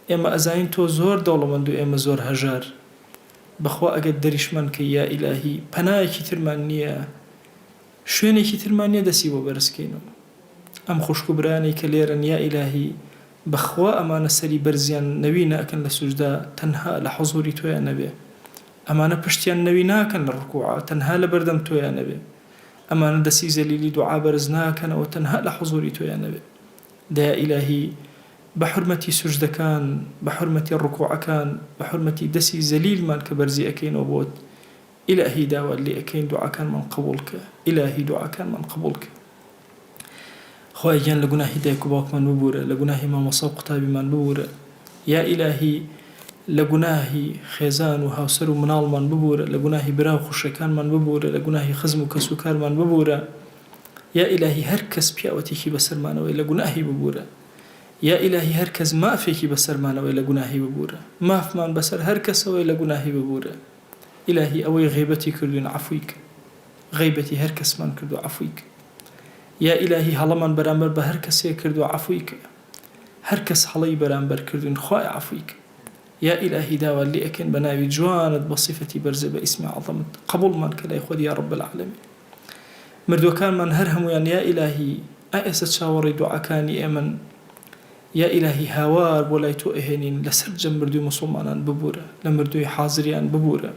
ئێمە ئەزانین تۆ زۆر دەوڵەمەند و ئێمە زۆر هەژار بەخوا ئەگەر دەریشمان کە یا ئیلاهی پەنایەکی ترمان نییە شوێنێکی ترمان نییە دەسی بۆ بەرزکەینەوە ئەم خوشکوبرانەی کە لێرەن یا ئیلاهی بەخوا ئەمانە سەری بەرزیان نەوی ناکەن لە سوجدا تەنها لە حوزوری تۆیان نەبێ ئەمانە پشتیان نەوی ناکەن لە ڕکوعا تەنها لە بەردەم تۆیان نەبێ ئەمانە دەسی زەلیلی دوعا بەرز ناکەنەوە تەنها لە حوزوری تۆیان نەبێ دەیا ئیلاهی بە حورمەتی سوجدەکان بە حورمەتی ڕکوعەکان بە حورمەتی دەسی زەلیلمان کە بەرزی ئەکەینەوە بۆت ئیلاهی داوا لێ ئەکەین دوعاکانمان قبوڵ کە ئیلاهی دوعاکانمان قبوڵ کە خوای گیان لە گوناهی دایک و باوکمان ببوورە لە گوناهی مامۆسا و قوتابیمان ببوورە یا ئیلاهی لە گوناهی خێزان و هاوسەر و مناڵمان ببوورە، لە گوناهی برا و خوشەکانمان ببوورە، لە گوناهی خزم و کەس و کارمان ببوورە. یا ئیلاهی هەر کەس پیاوەتێکی بەسەرمانەوەی لە گوناهی ببوورە. یا ئیلاهی هەر کەس مافێکی بەسەرمانەوەی لە گوناهی ببوورە، مافمان بەسەر هەر کەسەوەی لە گوناهی ببوورە. ئیلاهی ئەوەی غیبەتی کردوین عەفوی کە، غیبەتی هەر کەسمان کردو عەفوی کە. یا ئیلاهی هەڵەمان بەرامبەر بە هەر کەسێک کردو عەفوی کە، هەر کەس هەڵەی بەرامبەر کردوین خوای عەفوی کە. یا ئیلاهی داوا لێ ئەکەین بە ناوی جوانت بە صیفەتی بەرزە بە ئیسمی عەظەمت قبوڵمان کە لای خۆت یا رب العالەمین. مردوەکانمان هەر هەموویان یا ئیلاهی ئێستا چاوەڕێی دوعاکانی ئێمن، یا ئیلاهی هاوار بۆ لای تۆ ئەهێنین لەسەر جەم مردووی موسڵمانان ببوورە، لە مردووی حازریان ببوورە.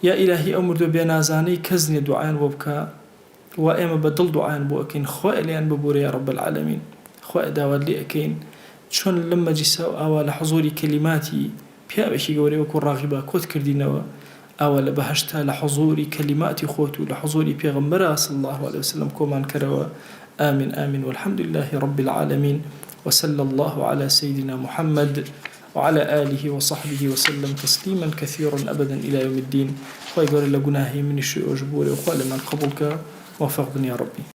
یا ئیلاهی ئەو مردووە بێنازانەی کەس نییە دوعایان بۆ بکە و ئێمە بە دڵ دوعایان بۆ ئەکەین خوای لێیان ببوورە یا رب العالەمین. خوای داوات لێ ئەکەین چۆن لەم مەجلیسە ئاوا لە حوزوری کەلیماتی پیاوێکی گەورەی وەکو ڕاغیبا کۆت کردینەوە، ئاوا لە بەهەشتا لە حوزوری کەلیماتی خۆت و لە حوزوری پێغەمبەرە صلی الله عليه وسلم کۆمان کەرەوە. آمين آمين والحمد لله رب العالمين وصلى الله على سيدنا محمد وعلى آله وصحبه وسلم تسليما كثيرا أبدا إلى يوم الدين. ويقول لقناهي من الشيء وجبوري وقال من قبلك وفق يا ربي.